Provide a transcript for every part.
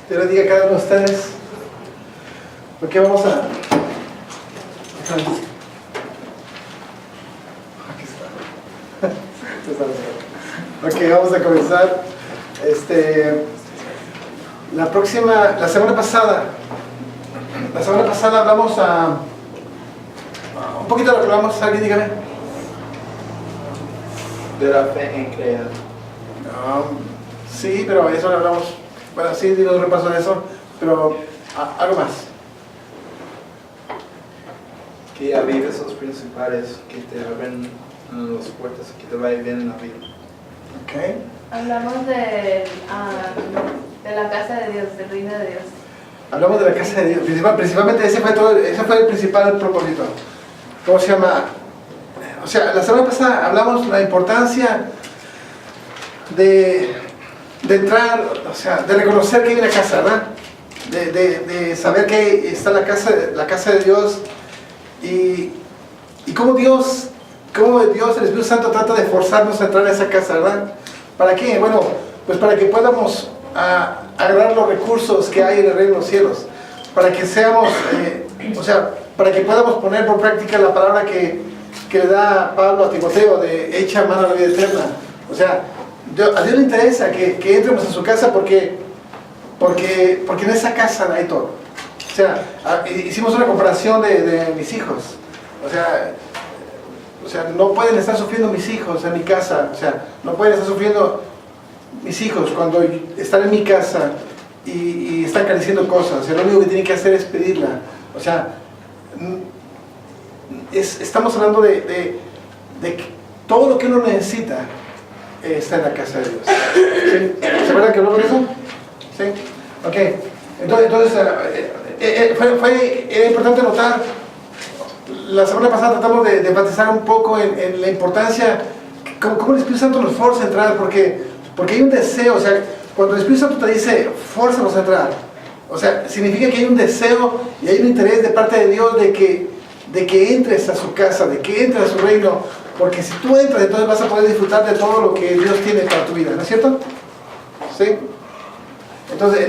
Dios les diga a cada uno de ustedes. Porque vamos a... Aquí está. Ok, vamos a comenzar. La semana pasada hablamos un poquito de lo que hablamos. ¿Alguien dígame? De la fe en creer. Sí, pero eso lo hablamos. Bueno, sí, digo un repaso de eso, pero algo más. Que ya vives los principales, que te abren las puertas, que te vaya bien en la vida. Ok. Hablamos de la casa de Dios, del reino de Dios. Hablamos de la casa de Dios. Principalmente ese fue el principal propósito. ¿Cómo se llama? O sea, la semana pasada hablamos de la importancia de entrar, o sea, de reconocer que hay una casa, ¿verdad? De saber que está la casa de Dios y cómo Dios, el Espíritu Santo trata de forzarnos a entrar a esa casa, ¿verdad? ¿Para qué? Bueno, pues para que podamos agarrar los recursos que hay en el reino de los cielos, para que seamos, para que podamos poner por práctica la palabra que le da Pablo a Timoteo de echa mano a la vida eterna. O sea, a Dios le interesa que entremos en su casa porque en esa casa hay todo. O sea, hicimos una comparación de mis hijos. O sea, no pueden estar sufriendo mis hijos en mi casa. O sea, no pueden estar sufriendo mis hijos cuando están en mi casa y están careciendo cosas. O sea, lo único que tienen que hacer es pedirla. O sea, estamos hablando de que todo lo que uno necesita está en la casa de Dios. ¿Sí? ¿Se acuerdan que hablamos de eso? ¿Sí? Ok. Entonces era importante notar, la semana pasada tratamos de enfatizar un poco en la importancia, cómo el Espíritu Santo nos forza a entrar, porque hay un deseo, o sea, cuando el Espíritu Santo te dice, fórzanos a entrar, o sea, significa que hay un deseo y hay un interés de parte de Dios de que entres a su casa, de que entres a su reino, porque si tú entras, entonces vas a poder disfrutar de todo lo que Dios tiene para tu vida, ¿no es cierto? ¿Sí? Entonces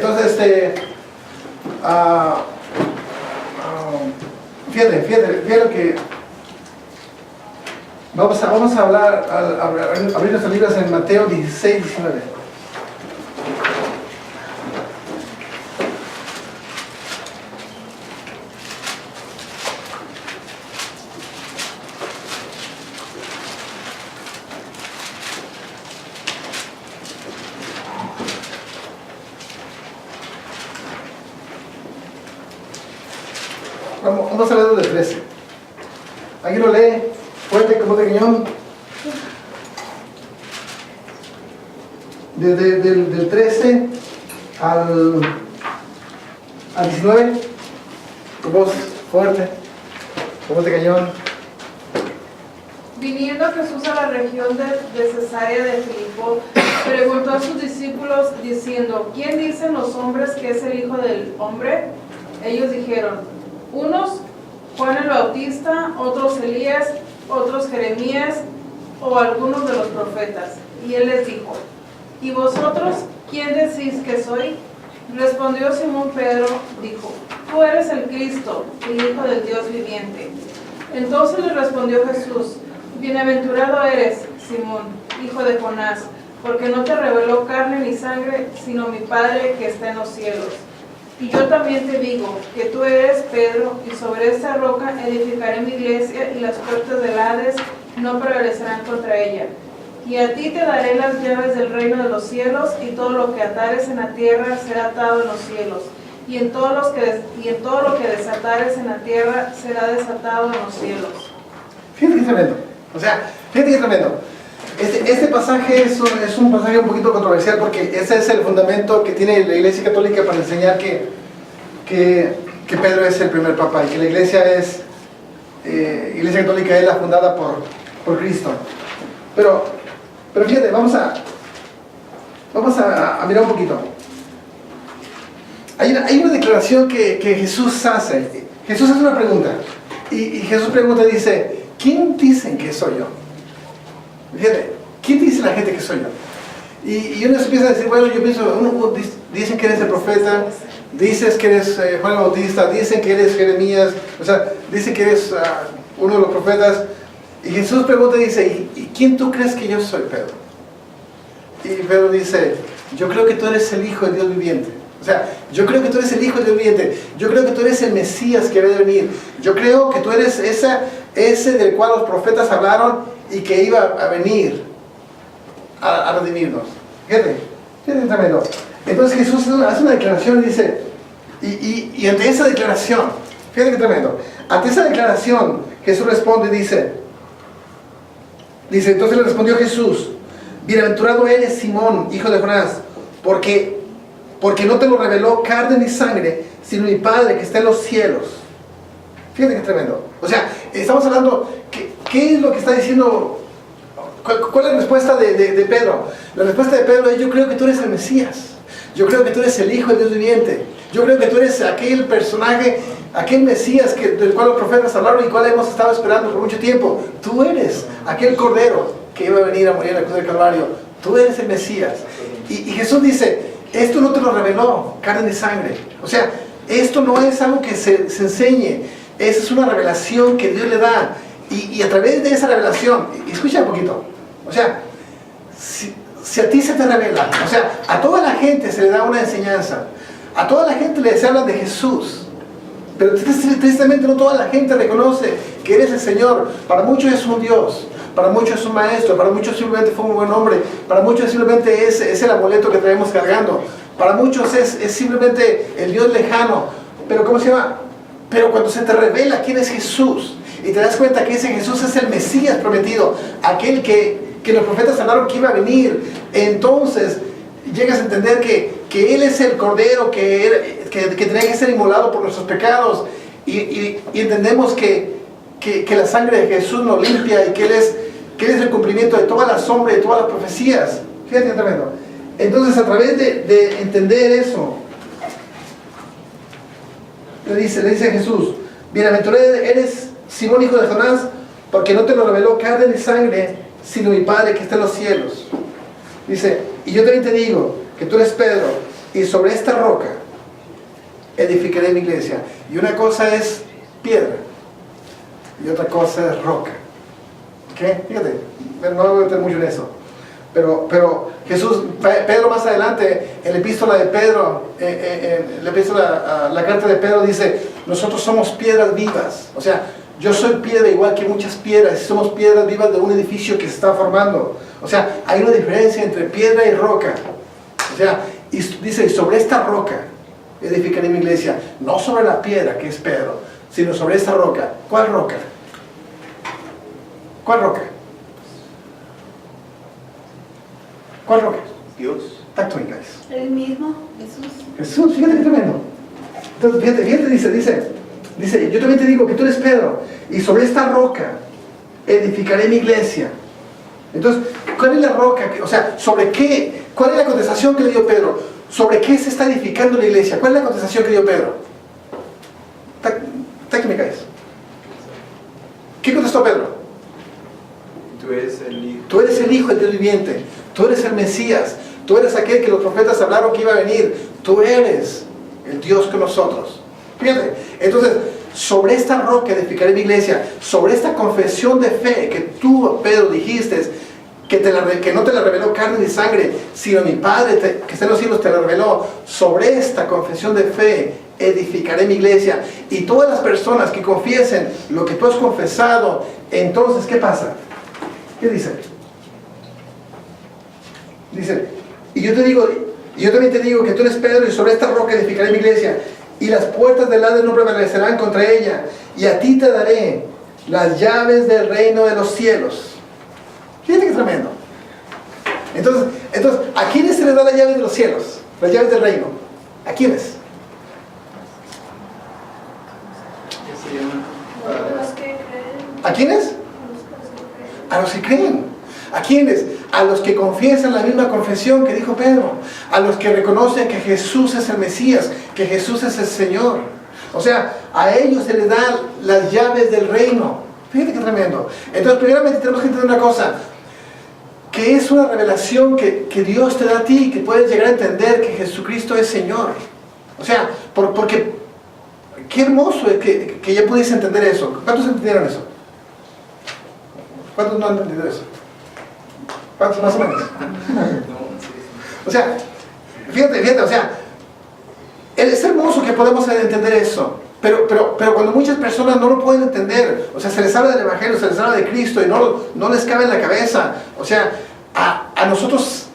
fíjate que vamos a hablar, abrir nuestras Biblias en Mateo 16, 19. Vamos a leer del 13. ¿Alguien lo lee? Fuerte como de cañón. Del 13 al 19. Con voz fuerte, como de cañón. Viniendo Jesús a la región de Cesarea de Filipo, preguntó a sus discípulos diciendo: ¿Quién dicen los hombres que es el Hijo del Hombre? Ellos dijeron: unos Juan el Bautista, otros Elías, otros Jeremías o algunos de los profetas. Y él les dijo: ¿y vosotros quién decís que soy? Respondió Simón Pedro, dijo: tú eres el Cristo, el Hijo del Dios viviente. Entonces le respondió Jesús: bienaventurado eres, Simón, hijo de Jonás, porque no te reveló carne ni sangre, sino mi Padre que está en los cielos. Y yo también te digo que tú eres Pedro, y sobre esta roca edificaré mi iglesia, y las puertas del Hades no prevalecerán contra ella. Y a ti te daré las llaves del reino de los cielos, y todo lo que atares en la tierra será atado en los cielos, y en todo lo que desatares en la tierra será desatado en los cielos. Fíjate que tremendo. O sea, fíjate que tremendo. Este pasaje es un pasaje un poquito controversial, porque ese es el fundamento que tiene la Iglesia Católica para enseñar que Pedro es el primer papa y que la Iglesia Católica es la fundada por Cristo. Pero fíjate, vamos a mirar un poquito. Hay una declaración que Jesús hace. Jesús hace una pregunta y Jesús pregunta y dice: ¿quién dicen que soy yo? Fíjate, ¿quién dice la gente que soy yo? Y uno se empieza a decir, bueno, yo pienso, dicen que eres el profeta, dices que eres Juan el Bautista, dicen que eres Jeremías, o sea, dicen que eres uno de los profetas. Y Jesús pregunta y dice, ¿y quién tú crees que yo soy, Pedro? Y Pedro dice, yo creo que tú eres el Hijo del Dios viviente. O sea, yo creo que tú eres el Hijo del Dios viviente. Yo creo que tú eres el Mesías que debe venir. Yo creo que tú eres ese del cual los profetas hablaron y que iba a venir a redimirnos. Fíjate tremendo. Entonces Jesús hace una declaración y dice, y ante esa declaración, fíjate que tremendo, ante esa declaración Jesús responde y dice, entonces le respondió Jesús, bienaventurado eres Simón, hijo de Jonás, porque no te lo reveló carne ni sangre, sino mi Padre que está en los cielos. Fíjate que tremendo. O sea, estamos hablando, ¿qué es lo que está diciendo? ¿Cuál es la respuesta de Pedro? La respuesta de Pedro es, yo creo que tú eres el Mesías. Yo creo que tú eres el Hijo de Dios viviente. Yo creo que tú eres aquel personaje, aquel Mesías del cual los profetas hablaron y cual hemos estado esperando por mucho tiempo. Tú eres aquel Cordero que iba a venir a morir en la cruz del Calvario. Tú eres el Mesías. Y Jesús dice, esto no te lo reveló carne ni sangre. O sea, esto no es algo que se enseñe. Esa es una revelación que Dios le da. Y a través de esa revelación, escucha un poquito. O sea, si a ti se te revela, o sea, a toda la gente se le da una enseñanza. A toda la gente se habla de Jesús. Pero tristemente no toda la gente reconoce que eres el Señor. Para muchos es un Dios. Para muchos es un maestro, para muchos simplemente fue un buen hombre, para muchos simplemente es el amuleto que traemos cargando, para muchos es simplemente el Dios lejano, pero ¿cómo se llama? Pero cuando se te revela quién es Jesús, y te das cuenta que ese Jesús es el Mesías prometido, aquel que los profetas hablaron que iba a venir, entonces llegas a entender que Él es el Cordero que tenía que ser inmolado por nuestros pecados, y entendemos que la sangre de Jesús nos limpia y que Él es el cumplimiento de toda la sombra y de todas las profecías. Fíjate, tremendo. Entonces, a través de entender eso, le dice Jesús, bienaventurado eres Simón, hijo de Jonás, porque no te lo reveló carne ni sangre, sino mi Padre que está en los cielos. Dice, y yo también te digo que tú eres Pedro, y sobre esta roca edificaré mi iglesia. Y una cosa es piedra, y otra cosa es roca. ¿Ok? Fíjate, no me voy a meter mucho en eso. Pero Pedro más adelante, en la epístola de Pedro, la carta de Pedro dice, nosotros somos piedras vivas. O sea, yo soy piedra igual que muchas piedras, y somos piedras vivas de un edificio que se está formando. O sea, hay una diferencia entre piedra y roca. O sea, y dice, sobre esta roca edificaré mi iglesia, no sobre la piedra que es Pedro, sino sobre esta roca. ¿Cuál roca? ¿Cuál roca? ¿Cuál roca? Dios. Tacto en guys. El mismo, Jesús. Jesús, fíjate qué tremendo. Entonces, fíjate, dice, yo también te digo que tú eres Pedro, y sobre esta roca edificaré mi iglesia. Entonces, ¿cuál es la roca? O sea, ¿sobre qué? ¿Cuál es la contestación que le dio Pedro? ¿Sobre qué se está edificando la iglesia? ¿Cuál es la contestación que dio Pedro? ¿Qué me caes? ¿Qué contestó Pedro? Tú eres el Hijo. Tú eres el Hijo del Dios viviente. Tú eres el Mesías. Tú eres aquel que los profetas hablaron que iba a venir. Tú eres el Dios con nosotros. Fíjate. Entonces, sobre esta roca edificaré mi iglesia. Sobre esta confesión de fe que tú, Pedro, dijiste, que no te la reveló carne ni sangre, sino mi Padre que está en los cielos te la reveló. Sobre esta confesión de fe edificaré mi iglesia. Y todas las personas que confiesen lo que tú has confesado, entonces, ¿qué pasa? ¿Qué dice? Dice, y yo también te digo que tú eres Pedro, y sobre esta roca edificaré mi iglesia, y las puertas del Hades no prevalecerán contra ella, y a ti te daré las llaves del reino de los cielos. Fíjate qué tremendo. Entonces, ¿a quiénes se les da las llaves de los cielos? Las llaves del reino. ¿A quiénes? Los que creen. ¿A quiénes? A los que creen. ¿A quiénes? A los que confiesan la misma confesión que dijo Pedro. A los que reconocen que Jesús es el Mesías, que Jesús es el Señor. O sea, a ellos se les dan las llaves del reino. Fíjate qué tremendo. Entonces, primeramente tenemos que entender una cosa. que es una revelación que Dios te da a ti, que puedes llegar a entender que Jesucristo es Señor. O sea, porque qué hermoso es que ya pudiese entender eso. ¿Cuántos entendieron eso? ¿Cuántos no han entendido eso? ¿Cuántos más o menos? O sea, fíjate, o sea, es hermoso que podemos entender eso. Pero cuando muchas personas no lo pueden entender, o sea, se les habla del Evangelio, se les habla de Cristo y no les cabe en la cabeza. O sea, a nosotros,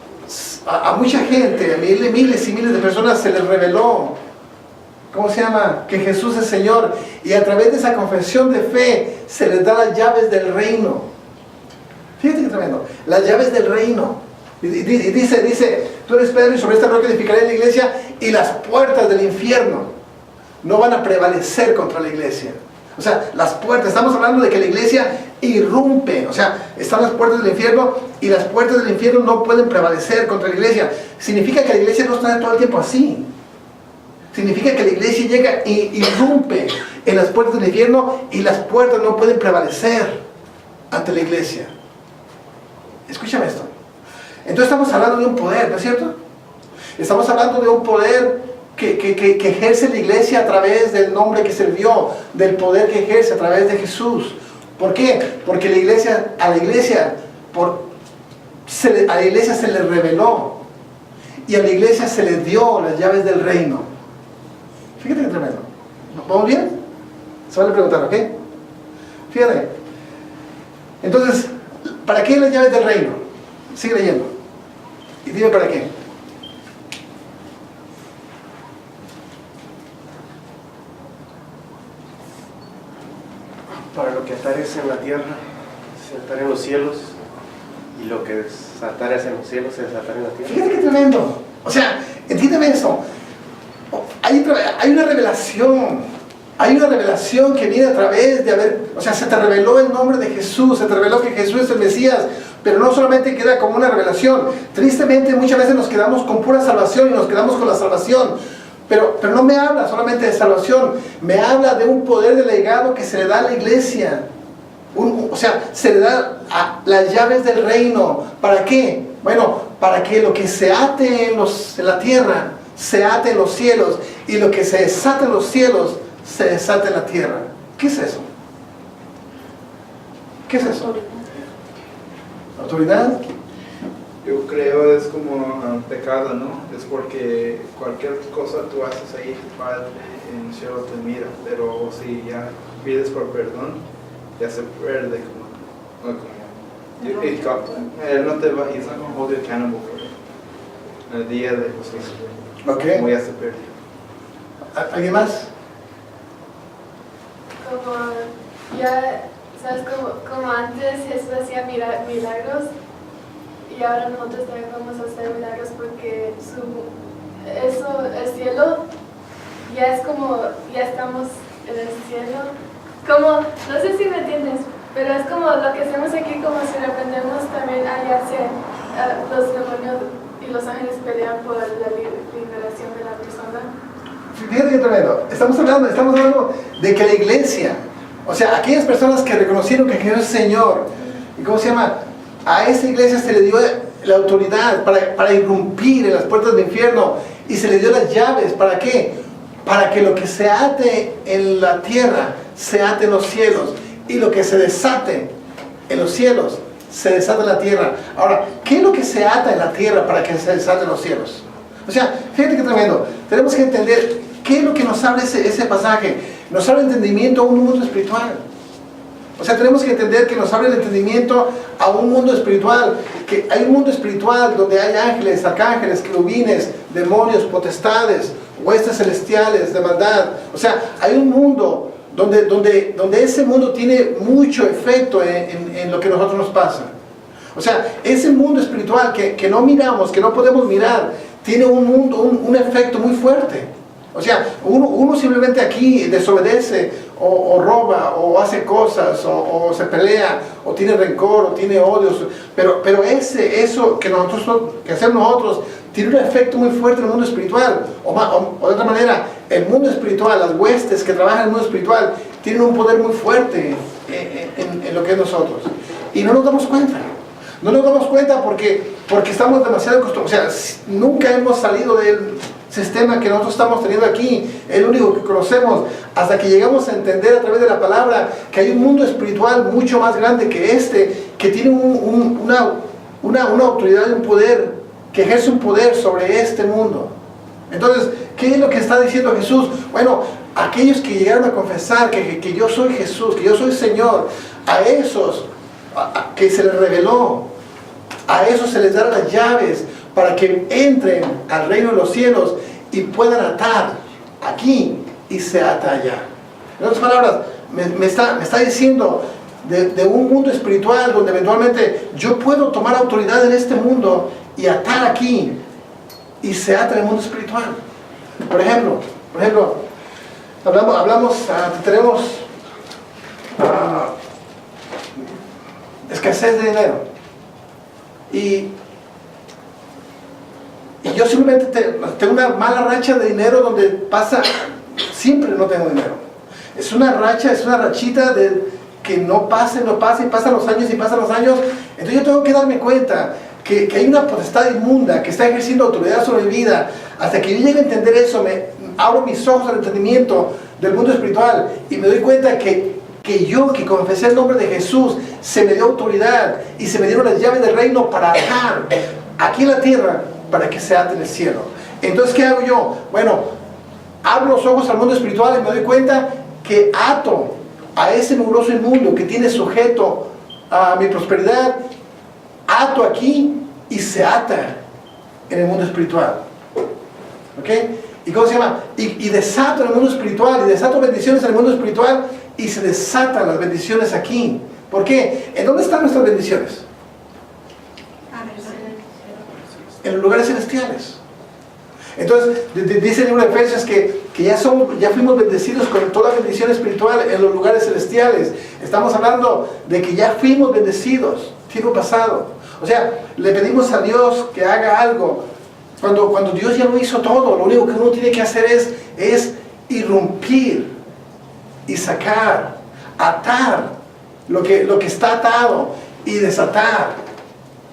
a mucha gente, a miles y miles de personas se les reveló, ¿cómo se llama? Que Jesús es Señor. Y a través de esa confesión de fe se les da las llaves del reino. Fíjate qué tremendo. Las llaves del reino. Y dice, tú eres Pedro y sobre esta roca edificaré la iglesia y las puertas del infierno no van a prevalecer contra la iglesia. O sea, las puertas, estamos hablando de que la iglesia irrumpe. O sea, están las puertas del infierno y las puertas del infierno no pueden prevalecer contra la iglesia. Significa que la iglesia no está todo el tiempo así. Significa que la iglesia llega y irrumpe en las puertas del infierno y las puertas no pueden prevalecer ante la iglesia. Escúchame esto. Entonces estamos hablando de un poder, ¿no es cierto? Estamos hablando de un poder que ejerce la iglesia a través del nombre que sirvió, del poder que ejerce a través de Jesús. ¿Por qué? Porque a la iglesia se le reveló y a la iglesia se le dio las llaves del reino. Fíjate qué tremendo. ¿Vamos bien? Se van a preguntar, ¿ok? Fíjate. Entonces, ¿para qué las llaves del reino? Sigue leyendo. Y dime para qué. Para lo que atares en la tierra, se atará en los cielos, y lo que desatares en los cielos, se desatará en la tierra. Fíjate qué tremendo. O sea, entiéndeme esto. Hay una revelación. Hay una revelación que viene a través de o sea, se te reveló el nombre de Jesús, se te reveló que Jesús es el Mesías, pero no solamente queda como una revelación. Tristemente, muchas veces nos quedamos con pura salvación y nos quedamos con la salvación. Pero no me habla solamente de salvación, me habla de un poder delegado que se le da a la iglesia. O sea, se le da las llaves del reino. ¿Para qué? Bueno, para que lo que se ate en la tierra, se ate en los cielos, y lo que se desate en los cielos, se desate en la tierra. ¿Qué es eso? ¿Qué es eso? ¿Autoridad? Yo creo es como un pecado, ¿no? Es porque cualquier cosa tú haces ahí, tu Padre en el cielo te mira, pero si ya pides por perdón, ya se pierde como él no te va, he's not going to hold you accountable for it. En el día de justicia. Ok. Como ya se perdió. ¿Alguien más? Como ya, ¿sabes? Como antes Jesús hacía milagros y ahora nosotros también vamos a hacer milagros porque el cielo ya es como, ya estamos en el cielo. Como, no sé si me entiendes, pero es como lo que hacemos aquí, como si reprendemos también allá los demonios y los ángeles pelean por la liberación de la persona. Fíjate qué tremendo. Estamos hablando de que la iglesia, o sea, aquellas personas que reconocieron que Jesús es Señor, ¿y cómo se llama? A esa iglesia se le dio la autoridad para irrumpir en las puertas del infierno y se le dio las llaves. ¿Para qué? Para que lo que se ate en la tierra se ate en los cielos y lo que se desate en los cielos se desata en la tierra. Ahora, ¿qué es lo que se ata en la tierra para que se desate en los cielos? O sea, fíjate qué tremendo. Tenemos que entender qué es lo que nos habla ese pasaje. Nos habla el entendimiento a un mundo espiritual. O sea, tenemos que entender que nos habla el entendimiento a un mundo espiritual. Que hay un mundo espiritual donde hay ángeles, arcángeles, querubines, demonios, potestades, huestes celestiales de maldad. O sea, hay un mundo donde ese mundo tiene mucho efecto en lo que a nosotros nos pasa. O sea, ese mundo espiritual que no miramos, que no podemos mirar, tiene un efecto muy fuerte. O sea, uno simplemente aquí desobedece o roba o hace cosas o se pelea o tiene rencor o tiene odios, pero eso que hacemos nosotros tiene un efecto muy fuerte en el mundo espiritual. O de otra manera, el mundo espiritual, las huestes que trabajan en el mundo espiritual tienen un poder muy fuerte en lo que es nosotros y no nos damos cuenta. No nos damos cuenta porque estamos demasiado acostumbrados. O sea, nunca hemos salido del sistema que nosotros estamos teniendo aquí, el único que conocemos, hasta que llegamos a entender a través de la palabra que hay un mundo espiritual mucho más grande que este, que tiene una autoridad y un poder, que ejerce un poder sobre este mundo. Entonces, ¿qué es lo que está diciendo Jesús? Bueno, aquellos que llegaron a confesar que yo soy Jesús, que yo soy Señor, a esos que se les reveló, a esos se les dan las llaves para que entren al reino de los cielos y puedan atar aquí y se ata allá. En otras palabras, me está diciendo de un mundo espiritual donde eventualmente yo puedo tomar autoridad en este mundo y atar aquí y se ata en el mundo espiritual. Por ejemplo, tenemos escasez de dinero y yo simplemente tengo una mala racha de dinero donde pasa, siempre no tengo dinero. Es una rachita de que no pasa y pasan los años. Entonces yo tengo que darme cuenta que hay una potestad inmunda que está ejerciendo autoridad sobre mi vida. Hasta que yo llegue a entender eso, abro mis ojos al entendimiento del mundo espiritual y me doy cuenta que yo, que confesé el nombre de Jesús, se me dio autoridad y se me dieron las llaves del reino para atar aquí en la tierra para que se ate en el cielo. Entonces, ¿qué hago yo? Bueno, abro los ojos al mundo espiritual y me doy cuenta que ato a ese mugroso inmundo que tiene sujeto a mi prosperidad, ato aquí y se ata en el mundo espiritual. ¿Ok? ¿Y cómo se llama? Y desato en el mundo espiritual, y desato bendiciones en el mundo espiritual, y se desatan las bendiciones aquí. ¿Por qué? ¿En dónde están nuestras bendiciones? En los lugares celestiales. Entonces, dice el libro de Efesios que ya fuimos bendecidos con toda bendición espiritual en los lugares celestiales. Estamos hablando de que ya fuimos bendecidos, tiempo pasado. O sea, le pedimos a Dios que haga algo. Cuando Dios ya lo hizo todo, lo único que uno tiene que hacer es irrumpir y sacar, atar lo que está atado y desatar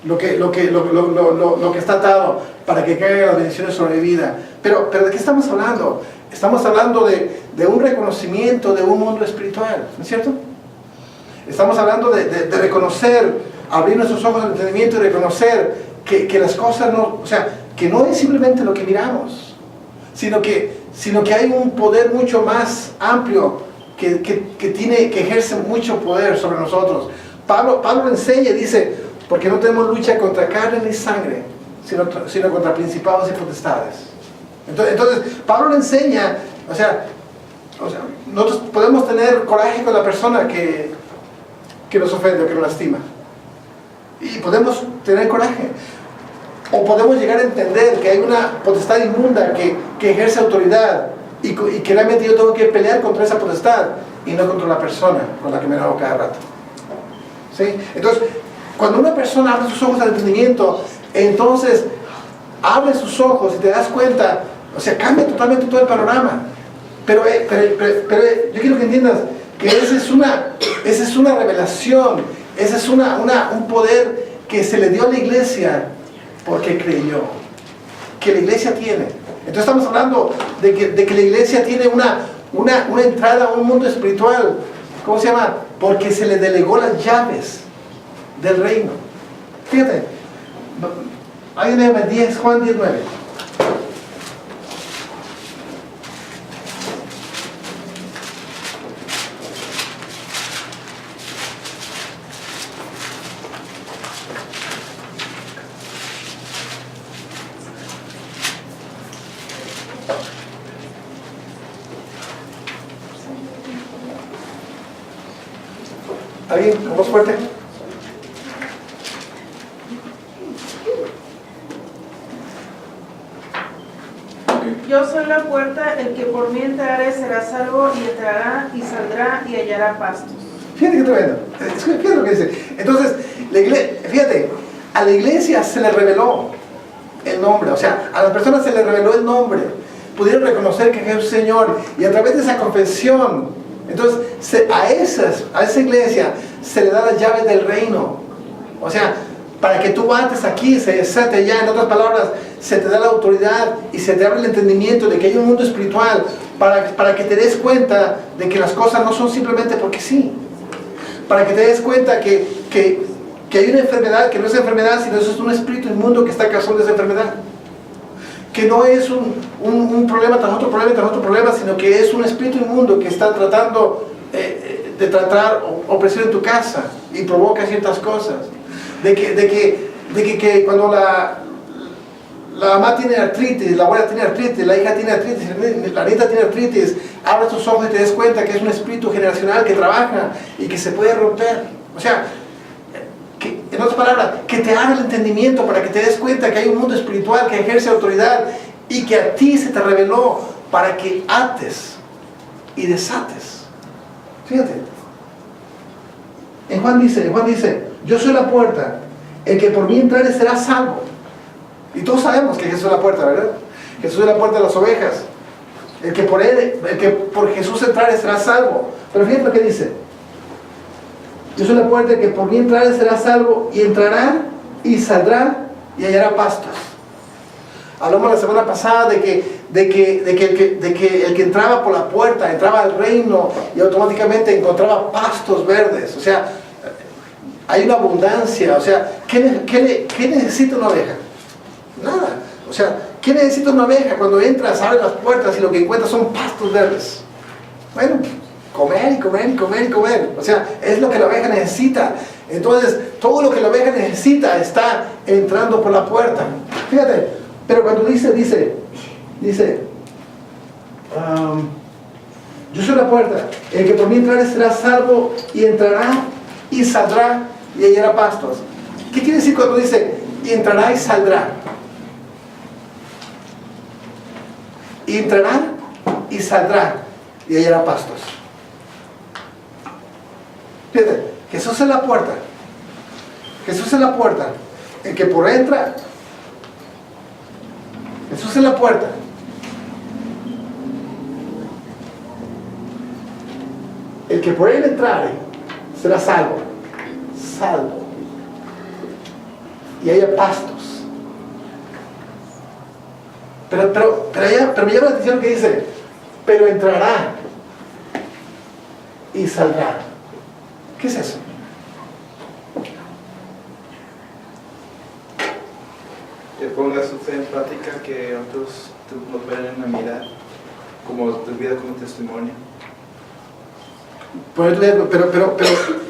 lo que está atado para que caigan las bendiciones sobre mi vida. Pero ¿de qué estamos hablando? Estamos hablando de un reconocimiento de un mundo espiritual, ¿no es cierto? Estamos hablando de reconocer, abrir nuestros ojos al entendimiento y reconocer que las cosas no, o sea, que no es simplemente lo que miramos, sino que hay un poder mucho más amplio que ejerce mucho poder sobre nosotros. Pablo lo enseña y dice, porque no tenemos lucha contra carne ni sangre, sino contra principados y potestades. Entonces Pablo le enseña, o sea, nosotros podemos tener coraje con la persona que nos ofende o que nos lastima, y podemos tener coraje, o podemos llegar a entender que hay una potestad inmunda que ejerce autoridad y que realmente yo tengo que pelear contra esa potestad y no contra la persona con la que me enojo cada rato. ¿Sí? Entonces, cuando una persona abre sus ojos al entendimiento, entonces abre sus ojos y te das cuenta, o sea, cambia totalmente todo el panorama. Pero yo quiero que entiendas que esa es una revelación, ese es un poder que se le dio a la iglesia porque creyó, que la iglesia tiene. Entonces estamos hablando de que la iglesia tiene una entrada a un mundo espiritual. ¿Cómo se llama? Porque se le delegó las llaves del reino. Fíjate, ayúdame 10, Juan 19. ¿Alguien con voz fuerte? Yo soy la puerta, el que por mí entrare será salvo, y entrará y saldrá y hallará pastos. Fíjate que tremendo. Fíjate lo que dice. Entonces, fíjate, a la iglesia se le reveló el nombre, o sea, a las personas se les reveló el nombre. Pudieron reconocer que Jesús es Señor, y a través de esa confesión, entonces a esa iglesia se le da las llaves del reino. O sea, para que tú ates aquí, se desate allá. En otras palabras, se te da la autoridad y se te abre el entendimiento de que hay un mundo espiritual para que te des cuenta de que las cosas no son simplemente porque sí. Para que te des cuenta que hay una enfermedad que no es enfermedad, sino eso es un espíritu inmundo que está causando esa enfermedad. Que no es un problema tras otro problema tras otro problema, sino que es un espíritu inmundo que está tratando de tratar opresión en tu casa y provoca ciertas cosas. De que cuando la mamá tiene artritis, la abuela tiene artritis, la hija tiene artritis, la nieta tiene artritis, abres tus ojos y te des cuenta que es un espíritu generacional que trabaja y que se puede romper. O sea, en otras palabras, que te abra el entendimiento para que te des cuenta que hay un mundo espiritual que ejerce autoridad y que a ti se te reveló para que ates y desates. Fíjate. En Juan dice, yo soy la puerta, el que por mí entrare será salvo. Y todos sabemos que Jesús es la puerta, ¿verdad? Jesús es la puerta de las ovejas. El que por Jesús entrare será salvo. Pero fíjate lo que dice. Yo soy la puerta, el que por mí entrare será salvo, y entrará y saldrá y hallará pastos. Hablamos la semana pasada de que el que entraba por la puerta entraba al reino y automáticamente encontraba pastos verdes. O sea, hay una abundancia. O sea, ¿qué necesita una oveja? Nada. O sea, ¿qué necesita una oveja? Cuando entras, abre las puertas y lo que encuentras son pastos verdes. Bueno, comer y comer y comer y comer. O sea, es lo que la oveja necesita. Entonces, todo lo que la oveja necesita está entrando por la puerta. Fíjate, pero cuando dice, yo soy la puerta, el que por mí entrare será salvo, y entrará y saldrá y hallará pastos. ¿Qué quiere decir cuando dice y entrará y saldrá? Y entrará y saldrá y hallará pastos. Fíjate, Jesús es la puerta. Jesús es la puerta. El que por él entra, Jesús es la puerta. El que por él entrare será salvo. Salvo. Y haya pastos. Pero me llama la atención que dice, pero entrará y saldrá. ¿Qué es eso? Que pongas tu fe en práctica, que otros nos ven en la mirada, como tu vida como testimonio. Pero,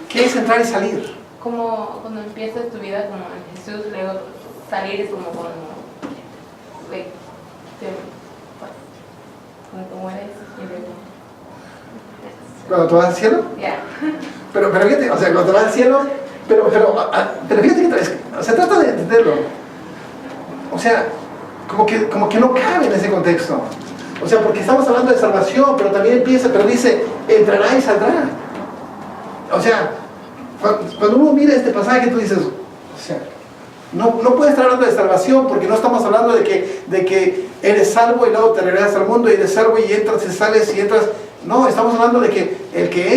¿qué es entrar y salir? Como cuando empiezas tu vida como en Jesús, luego salir es como cuando cuando mueres y luego... ¿Cuando te vas al cielo? Ya. Pero fíjate, o sea, cuando te vas al cielo, pero fíjate que se trata de entenderlo. O sea, como que no cabe en ese contexto. O sea, porque estamos hablando de salvación, pero también pero dice, entrará y saldrá. O sea, cuando uno mira este pasaje, tú dices, o sea, no puedes estar hablando de salvación porque no estamos hablando de que eres salvo y luego te regresas al mundo y eres salvo y entras y sales y entras. No, estamos hablando de que el que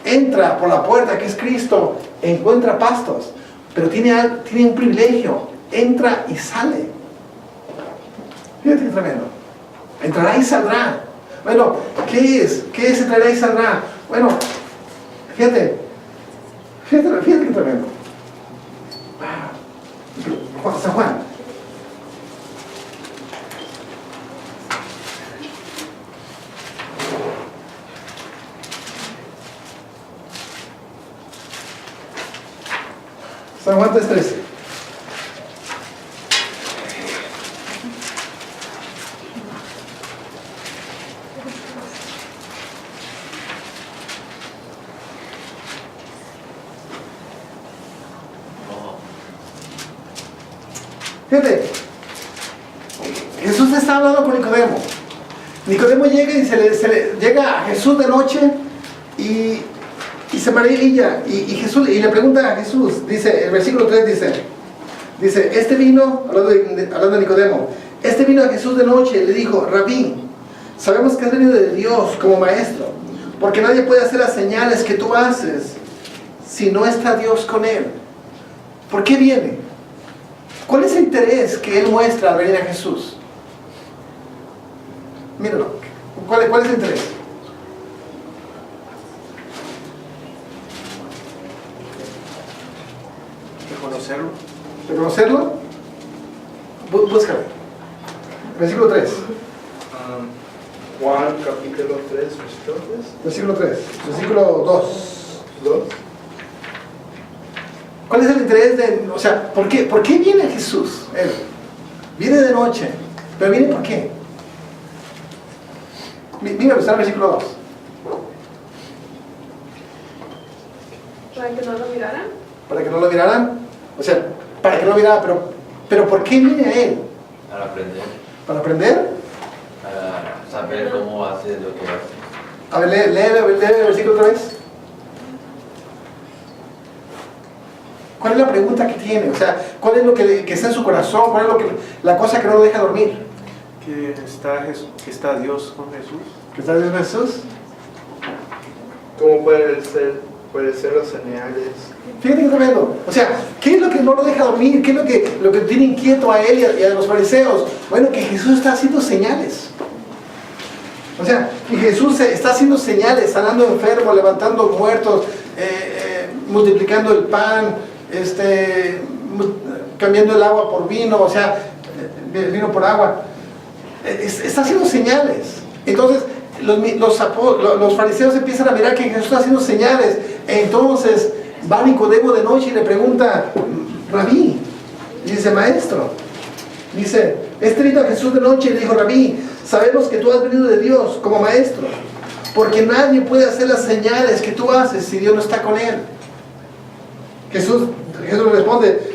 entra por la puerta, que es Cristo, encuentra pastos, pero tiene un privilegio, entra y sale. Fíjate qué tremendo. Entrará y saldrá. Bueno, ¿qué es? ¿Qué es entrará y saldrá? Bueno, fíjate qué tremendo. San Juan. San Juan 3:13. Fíjate, Jesús está hablando con Nicodemo. Nicodemo llega y llega a Jesús de noche y se maravilla y le pregunta a Jesús, dice, el versículo 3 dice, este vino, hablando de Nicodemo, este vino a Jesús de noche y le dijo, Rabí, sabemos que has venido de Dios como maestro, porque nadie puede hacer las señales que tú haces si no está Dios con él. ¿Por qué viene? ¿Cuál es el interés que él muestra al venir a Jesús? Míralo. ¿Cuál es el interés? Reconocerlo. ¿Reconocerlo? Búscalo. Versículo 3. Juan capítulo 3, versículo 3. Versículo 3. Versículo 2. 2. ¿Cuál es el interés de, o sea, por qué viene Jesús? Él viene de noche, pero viene ¿por qué? Mira, está en el versículo 2. Para que no lo miraran. Para que no lo miraran, o sea, para que no lo miraran, pero ¿por qué viene a él? Para aprender, ¿Para aprender? para saber cómo hace lo que hace. A ver, lee el versículo otra vez. ¿Cuál es la pregunta que tiene? O sea, ¿cuál es lo que está en su corazón? ¿Cuál es la cosa que no lo deja dormir? Que está Dios con Jesús. ¿Que está Dios Jesús? ¿Cómo puede ser los señales? Fíjate que tremendo. O sea, ¿qué es lo que no lo deja dormir? ¿Qué es lo que tiene inquieto a él y a los fariseos? Bueno, que Jesús está haciendo señales. O sea, que Jesús está haciendo señales, sanando enfermos, levantando muertos, multiplicando el pan, cambiando el agua por vino, o sea, vino por agua. Está haciendo señales. Entonces, los fariseos empiezan a mirar que Jesús está haciendo señales. Entonces, va Nicodemo de noche y le pregunta, Rabí, y dice, maestro, dice, vino a Jesús de noche y le dijo, Rabí, sabemos que tú has venido de Dios como maestro, porque nadie puede hacer las señales que tú haces si Dios no está con él. Jesús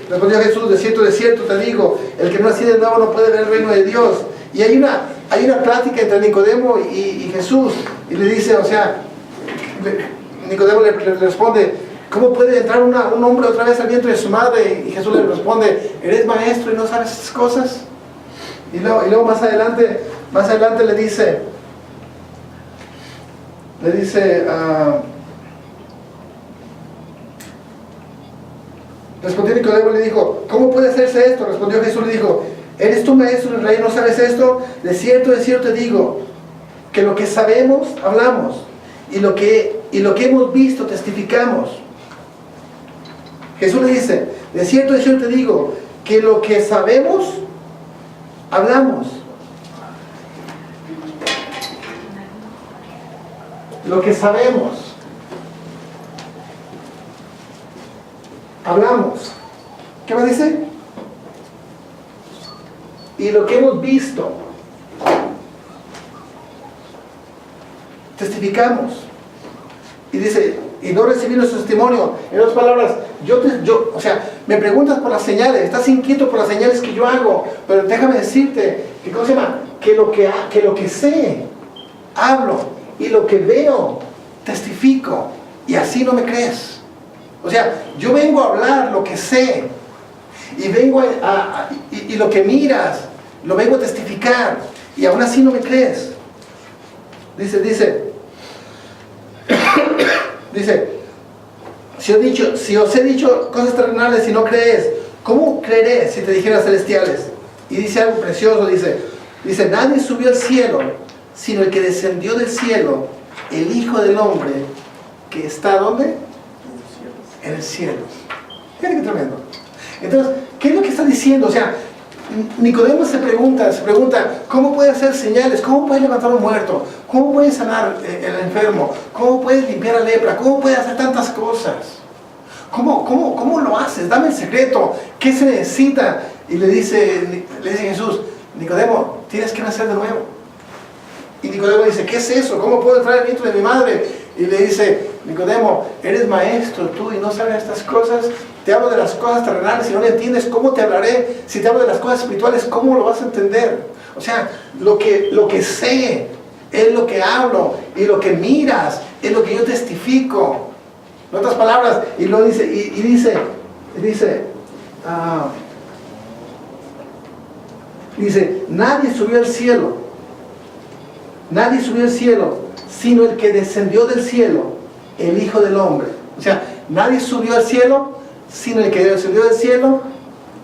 respondió a Jesús, de cierto te digo, el que no nació de nuevo no puede ver el reino de Dios. Y hay una plática entre Nicodemo y Jesús, y le dice, o sea, Nicodemo le responde, ¿cómo puede entrar un hombre otra vez al vientre de su madre? Y Jesús le responde, ¿eres maestro y no sabes esas cosas? Y luego más adelante le dice, respondió Nicodemo y le dijo, ¿cómo puede hacerse esto? Respondió Jesús y le dijo, ¿eres tú maestro del rey? ¿No sabes esto? De cierto te digo, que lo que sabemos, hablamos, y lo que hemos visto, testificamos. Jesús le dice, de cierto te digo, que lo que sabemos, hablamos. Lo que sabemos, hablamos. ¿Qué más dice? Y lo que hemos visto, testificamos. Y dice, y no recibimos su testimonio. En otras palabras, o sea, me preguntas por las señales, estás inquieto por las señales que yo hago, pero déjame decirte, ¿cómo se llama? Que lo que sé, hablo, y lo que veo, testifico, y así no me crees. O sea, yo vengo a hablar lo que sé, y vengo y lo que miras, lo vengo a testificar, y aún así no me crees. Dice, si os he dicho cosas terrenales y no crees, ¿cómo creeré si te dijera celestiales? Y dice algo precioso, dice, nadie subió al cielo, sino el que descendió del cielo, el Hijo del Hombre, que está ¿dónde? En el cielo. Fíjate qué tremendo. Entonces, ¿qué es lo que está diciendo? O sea, Nicodemo se pregunta, ¿cómo puede hacer señales? ¿Cómo puede levantar a un muerto? ¿Cómo puede sanar el enfermo? ¿Cómo puede limpiar la lepra? ¿Cómo puede hacer tantas cosas? ¿Cómo lo haces? Dame el secreto. ¿Qué se necesita? Y le dice Jesús, Nicodemo, tienes que nacer de nuevo. Y Nicodemo dice, ¿qué es eso? ¿Cómo puedo entrar al vientre de mi madre? Y le dice, Nicodemo, eres maestro tú y no sabes estas cosas. Te hablo de las cosas terrenales y no le entiendes, ¿cómo te hablaré? Si te hablo de las cosas espirituales, ¿cómo lo vas a entender? O sea, lo que sé es lo que hablo, y lo que miras es lo que yo testifico. En otras palabras, y lo dice, dice, nadie subió al cielo, sino el que descendió del cielo, el Hijo del Hombre. O sea, nadie subió al cielo, sino el que descendió del cielo,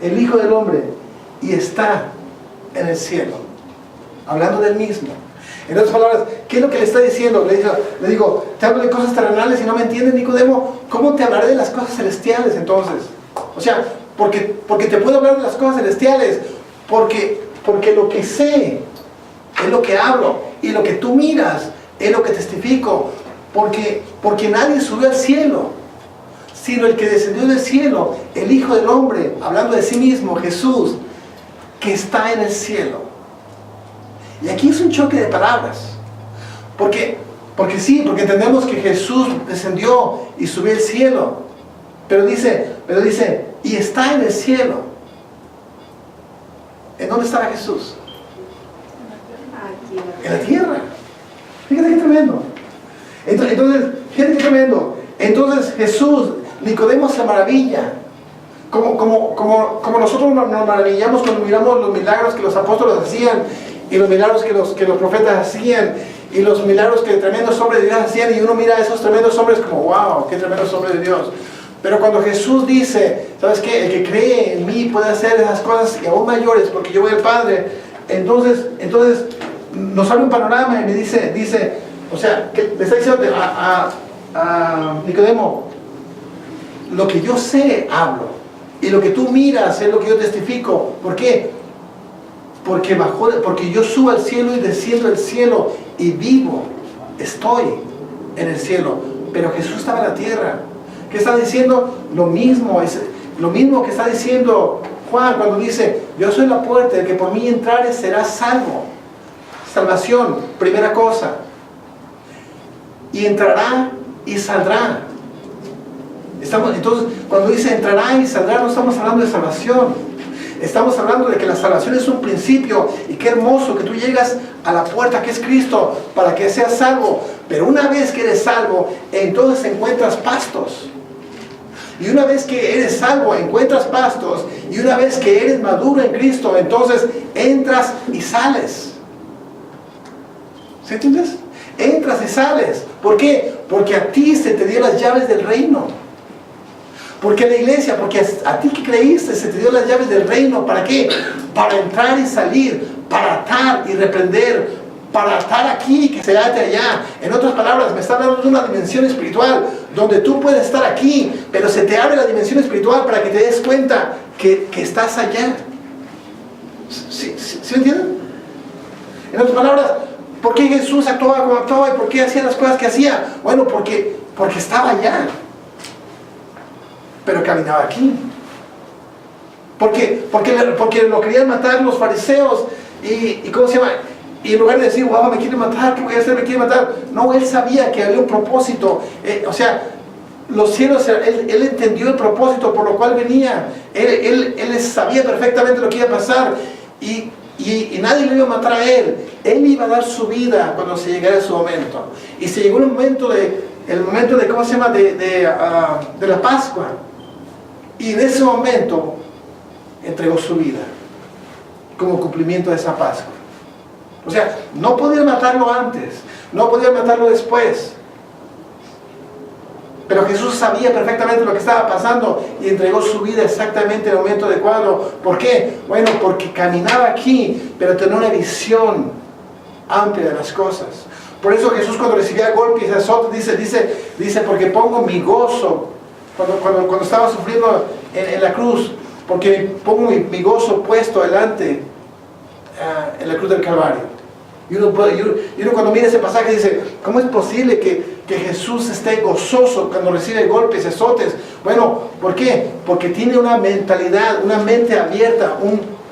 el Hijo del Hombre, y está en el cielo. Hablando del mismo. En otras palabras, ¿qué es lo que le está diciendo? Le digo, te hablo de cosas terrenales y no me entiendes, Nicodemo. ¿Cómo te hablaré de las cosas celestiales entonces? O sea, porque te puedo hablar de las cosas celestiales, porque lo que sé es lo que hablo, y lo que tú miras es lo que testifico, porque nadie subió al cielo, sino el que descendió del cielo, el Hijo del Hombre, hablando de sí mismo, Jesús, que está en el cielo. Y aquí es un choque de palabras, porque entendemos que Jesús descendió y subió al cielo, pero dice, y está en el cielo. ¿En dónde estaba Jesús? En la tierra. Fíjate qué tremendo. Entonces, fíjate qué tremendo. Entonces Jesús, Nicodemo se maravilla. Como nosotros nos maravillamos cuando miramos los milagros que los apóstoles hacían, y los milagros que los profetas hacían, y los milagros que tremendos hombres de Dios hacían, y uno mira a esos tremendos hombres como, wow, qué tremendos hombres de Dios. Pero cuando Jesús dice, ¿sabes qué? El que cree en mí puede hacer esas cosas y aún mayores, porque yo voy al Padre. Entonces nos abre un panorama y me dice, o sea, que le está diciendo a Nicodemo, lo que yo sé hablo, y lo que tú miras es lo que yo testifico. ¿Por qué? Porque yo subo al cielo y desciendo del cielo y vivo, estoy en el cielo. Pero Jesús estaba en la tierra. ¿Qué está diciendo? Lo mismo que está diciendo Juan cuando dice, yo soy la puerta, el que por mí entrare será salvo. Salvación, primera cosa. Y entrará y saldrá. Entonces, cuando dice entrará y saldrá, no estamos hablando de salvación. Estamos hablando de que la salvación es un principio, y qué hermoso que tú llegas a la puerta que es Cristo para que seas salvo. Pero una vez que eres salvo, entonces encuentras pastos. Y una vez que eres salvo, encuentras pastos. Y una vez que eres maduro en Cristo, entonces entras y sales. ¿Sí entiendes? Entras y sales. ¿Por qué? Porque a ti se te dio las llaves del reino. Porque la iglesia, porque a ti que creíste se te dio las llaves del reino. ¿Para qué? Para entrar y salir, para atar y reprender, para atar aquí y que se ate allá. En otras palabras, me está hablando de una dimensión espiritual donde tú puedes estar aquí, pero se te abre la dimensión espiritual para que te des cuenta que estás allá. ¿Sí me entienden? En otras palabras, ¿por qué Jesús actuaba como actuaba y por qué hacía las cosas que hacía? Bueno, porque estaba allá, pero caminaba aquí. Porque lo querían matar los fariseos y ¿cómo se llama? Y en lugar de decir, wow, me quieren matar, ¿qué voy a hacer? Me quieren matar. No, él sabía que había un propósito. O sea, los cielos, él entendió el propósito por lo cual venía. Él sabía perfectamente lo que iba a pasar. Y nadie le iba a matar a él. Él iba a dar su vida cuando se llegara su momento. Y se llegó el momento de ¿cómo se llama? De la Pascua. Y en ese momento entregó su vida como cumplimiento de esa Pascua. O sea, no podía matarlo antes, no podía matarlo después. Pero Jesús sabía perfectamente lo que estaba pasando y entregó su vida exactamente en el momento adecuado. ¿Por qué? Bueno, porque caminaba aquí, pero tenía una visión amplia de las cosas. Por eso Jesús, cuando recibía golpes y azotes, dice, porque pongo mi gozo, cuando estaba sufriendo en la cruz, porque pongo mi gozo puesto delante en la cruz del Calvario. Y uno cuando mira ese pasaje dice, ¿cómo es posible que Jesús esté gozoso cuando recibe golpes y azotes? Bueno, ¿por qué? Porque tiene una mentalidad, una mente abierta,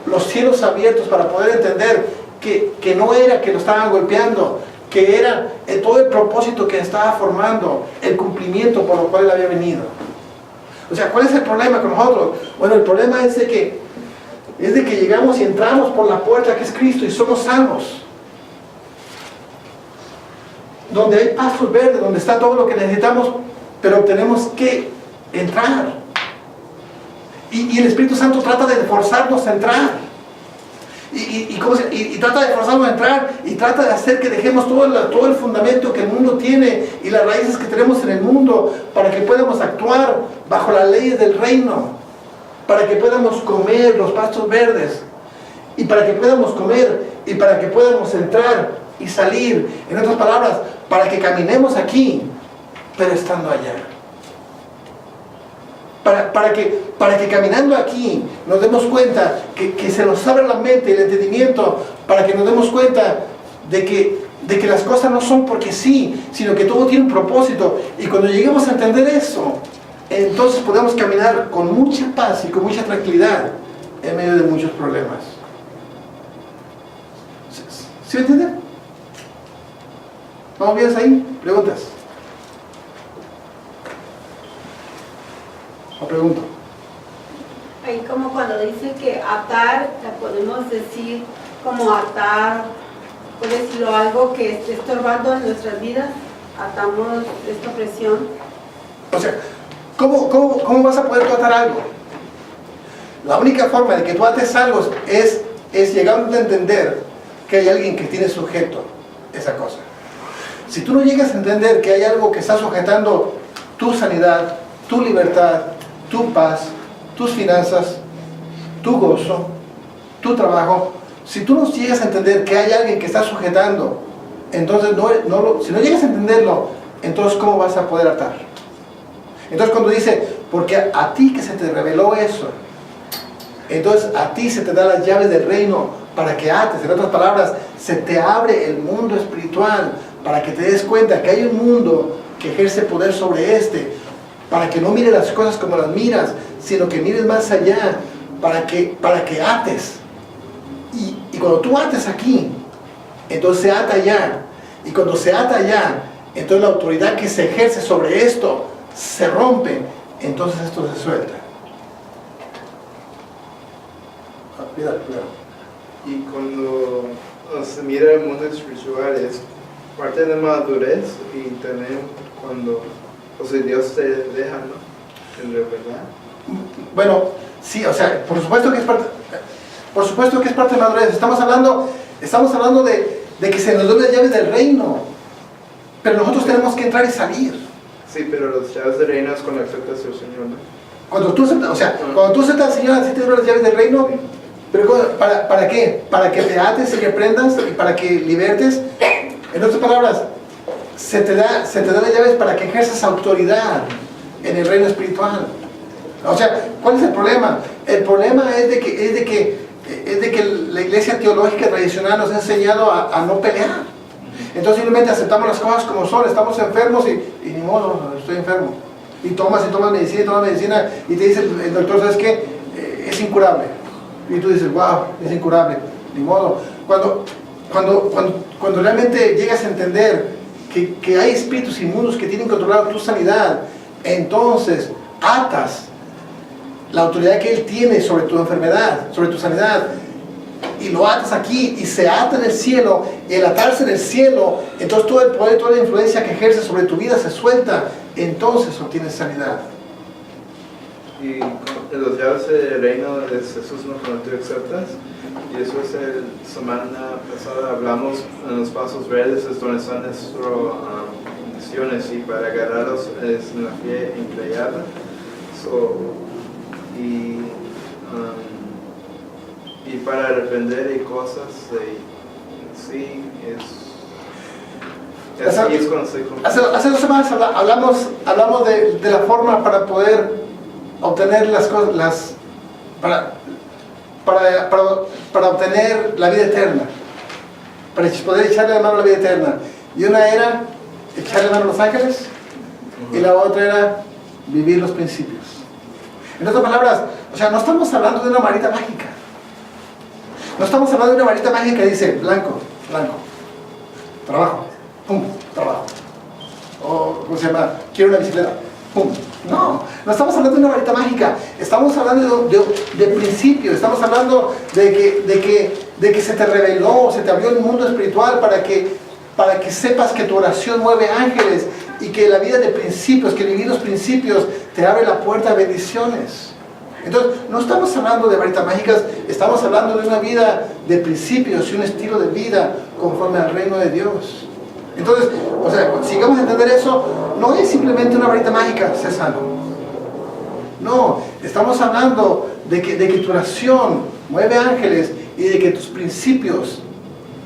los cielos abiertos para poder entender que no era que lo estaban golpeando, que era todo el propósito que estaba formando, el cumplimiento por lo cual él había venido. O sea, ¿cuál es el problema con nosotros? Bueno, el problema es de que llegamos y entramos por la puerta que es Cristo y somos salvos. Donde hay pastos verdes, donde está todo lo que necesitamos, pero tenemos que entrar. Y el Espíritu Santo trata de forzarnos a entrar. y trata de forzarnos a entrar y trata de hacer que dejemos todo el fundamento que el mundo tiene y las raíces que tenemos en el mundo para que podamos actuar bajo las leyes del reino, para que podamos comer los pastos verdes y para que podamos comer y para que podamos entrar y salir. En otras palabras, para que caminemos aquí, pero estando allá. Para que caminando aquí nos demos cuenta que se nos abra la mente y el entendimiento, para que nos demos cuenta de que las cosas no son porque sí, sino que todo tiene un propósito. Y cuando lleguemos a entender eso, entonces podemos caminar con mucha paz y con mucha tranquilidad en medio de muchos problemas. ¿Sí me entienden? ¿Vamos bien ahí? ¿Preguntas? ¿O pregunto? Ahí como cuando dice que atar, podemos decir como atar, por decirlo, algo que esté estorbando en nuestras vidas, atamos esta presión. O sea, ¿cómo vas a poder tú atar algo? La única forma de que tú ates algo es llegando a entender que hay alguien que tiene sujeto esa cosa. Si tú no llegas a entender que hay algo que está sujetando tu sanidad, tu libertad, tu paz, tus finanzas, tu gozo, tu trabajo, si tú no llegas a entender que hay alguien que está sujetando, entonces si no llegas a entenderlo, entonces ¿cómo vas a poder atar? Entonces cuando dice, porque a ti que se te reveló eso, entonces a ti se te dan las llaves del reino para que ates. En otras palabras, se te abre el mundo espiritual para que te des cuenta que hay un mundo que ejerce poder sobre para que no mires las cosas como las miras, sino que mires más allá, para que ates. Y cuando tú ates aquí, entonces se ata allá. Y cuando se ata allá, entonces la autoridad que se ejerce sobre esto se rompe, entonces esto se suelta. Cuidado. Y cuando se mira el mundo espiritual es parte de madurez y también cuando Dios te deja, ¿no? En verdad. Bueno, sí, o sea, por supuesto que es parte de madurez. Estamos hablando de que se nos den las llaves del reino, pero nosotros tenemos que entrar y salir. Sí, pero las llaves del reino es cuando aceptas al Señor, ¿no? Cuando tú aceptas al Señor, así te dan las llaves del reino. Pero ¿para qué? Para que te ates y reprendas y para que libertes. En otras palabras, se te dan las llaves para que ejerzas autoridad en el reino espiritual. O sea, ¿cuál es el problema? El problema es de que la iglesia teológica tradicional nos ha enseñado a no pelear. Entonces simplemente aceptamos las cosas como son, estamos enfermos y ni modo, estoy enfermo. Y tomas medicina y te dice el doctor, ¿sabes qué? Es incurable. Y tú dices, wow, es incurable, ni modo. Cuando realmente llegas a entender que hay espíritus inmundos que tienen controlado tu sanidad, entonces atas la autoridad que Él tiene sobre tu enfermedad, sobre tu sanidad, y lo atas aquí y se ata en el cielo, y el atarse en el cielo, entonces todo el poder, toda la influencia que ejerce sobre tu vida se suelta, entonces obtienes sanidad. Y en los llaves del reino de Jesús, ¿no? Cuando tú aceptas, y eso es la semana pasada hablamos en los pasos verdes, es donde están nuestras misiones, y para agarrarlos es una fe empleada. Y para arrepender de cosas, sí, así es cuando se cumple. Hace 2 semanas hablamos de la forma para poder obtener las cosas, para obtener la vida eterna, para poder echarle la mano a la vida eterna. Y una era echarle la mano a los ángeles, y la otra era vivir los principios. En otras palabras, o sea, no estamos hablando de una varita mágica. No estamos hablando de una varita mágica que dice blanco, trabajo, pum, trabajo. O, ¿cómo se llama? Quiero una bicicleta, pum. No estamos hablando de una varita mágica. Estamos hablando de principios. Estamos hablando de que se te reveló, se te abrió el mundo espiritual para que sepas que tu oración mueve ángeles y que la vida de principios, que vivir los principios te abre la puerta a bendiciones. Entonces, no estamos hablando de varitas mágicas, estamos hablando de una vida de principios y un estilo de vida conforme al reino de Dios. Entonces, o sea, si vamos a entender eso, no es simplemente una varita mágica, ser sano. No, estamos hablando de que tu oración mueve ángeles y de que tus principios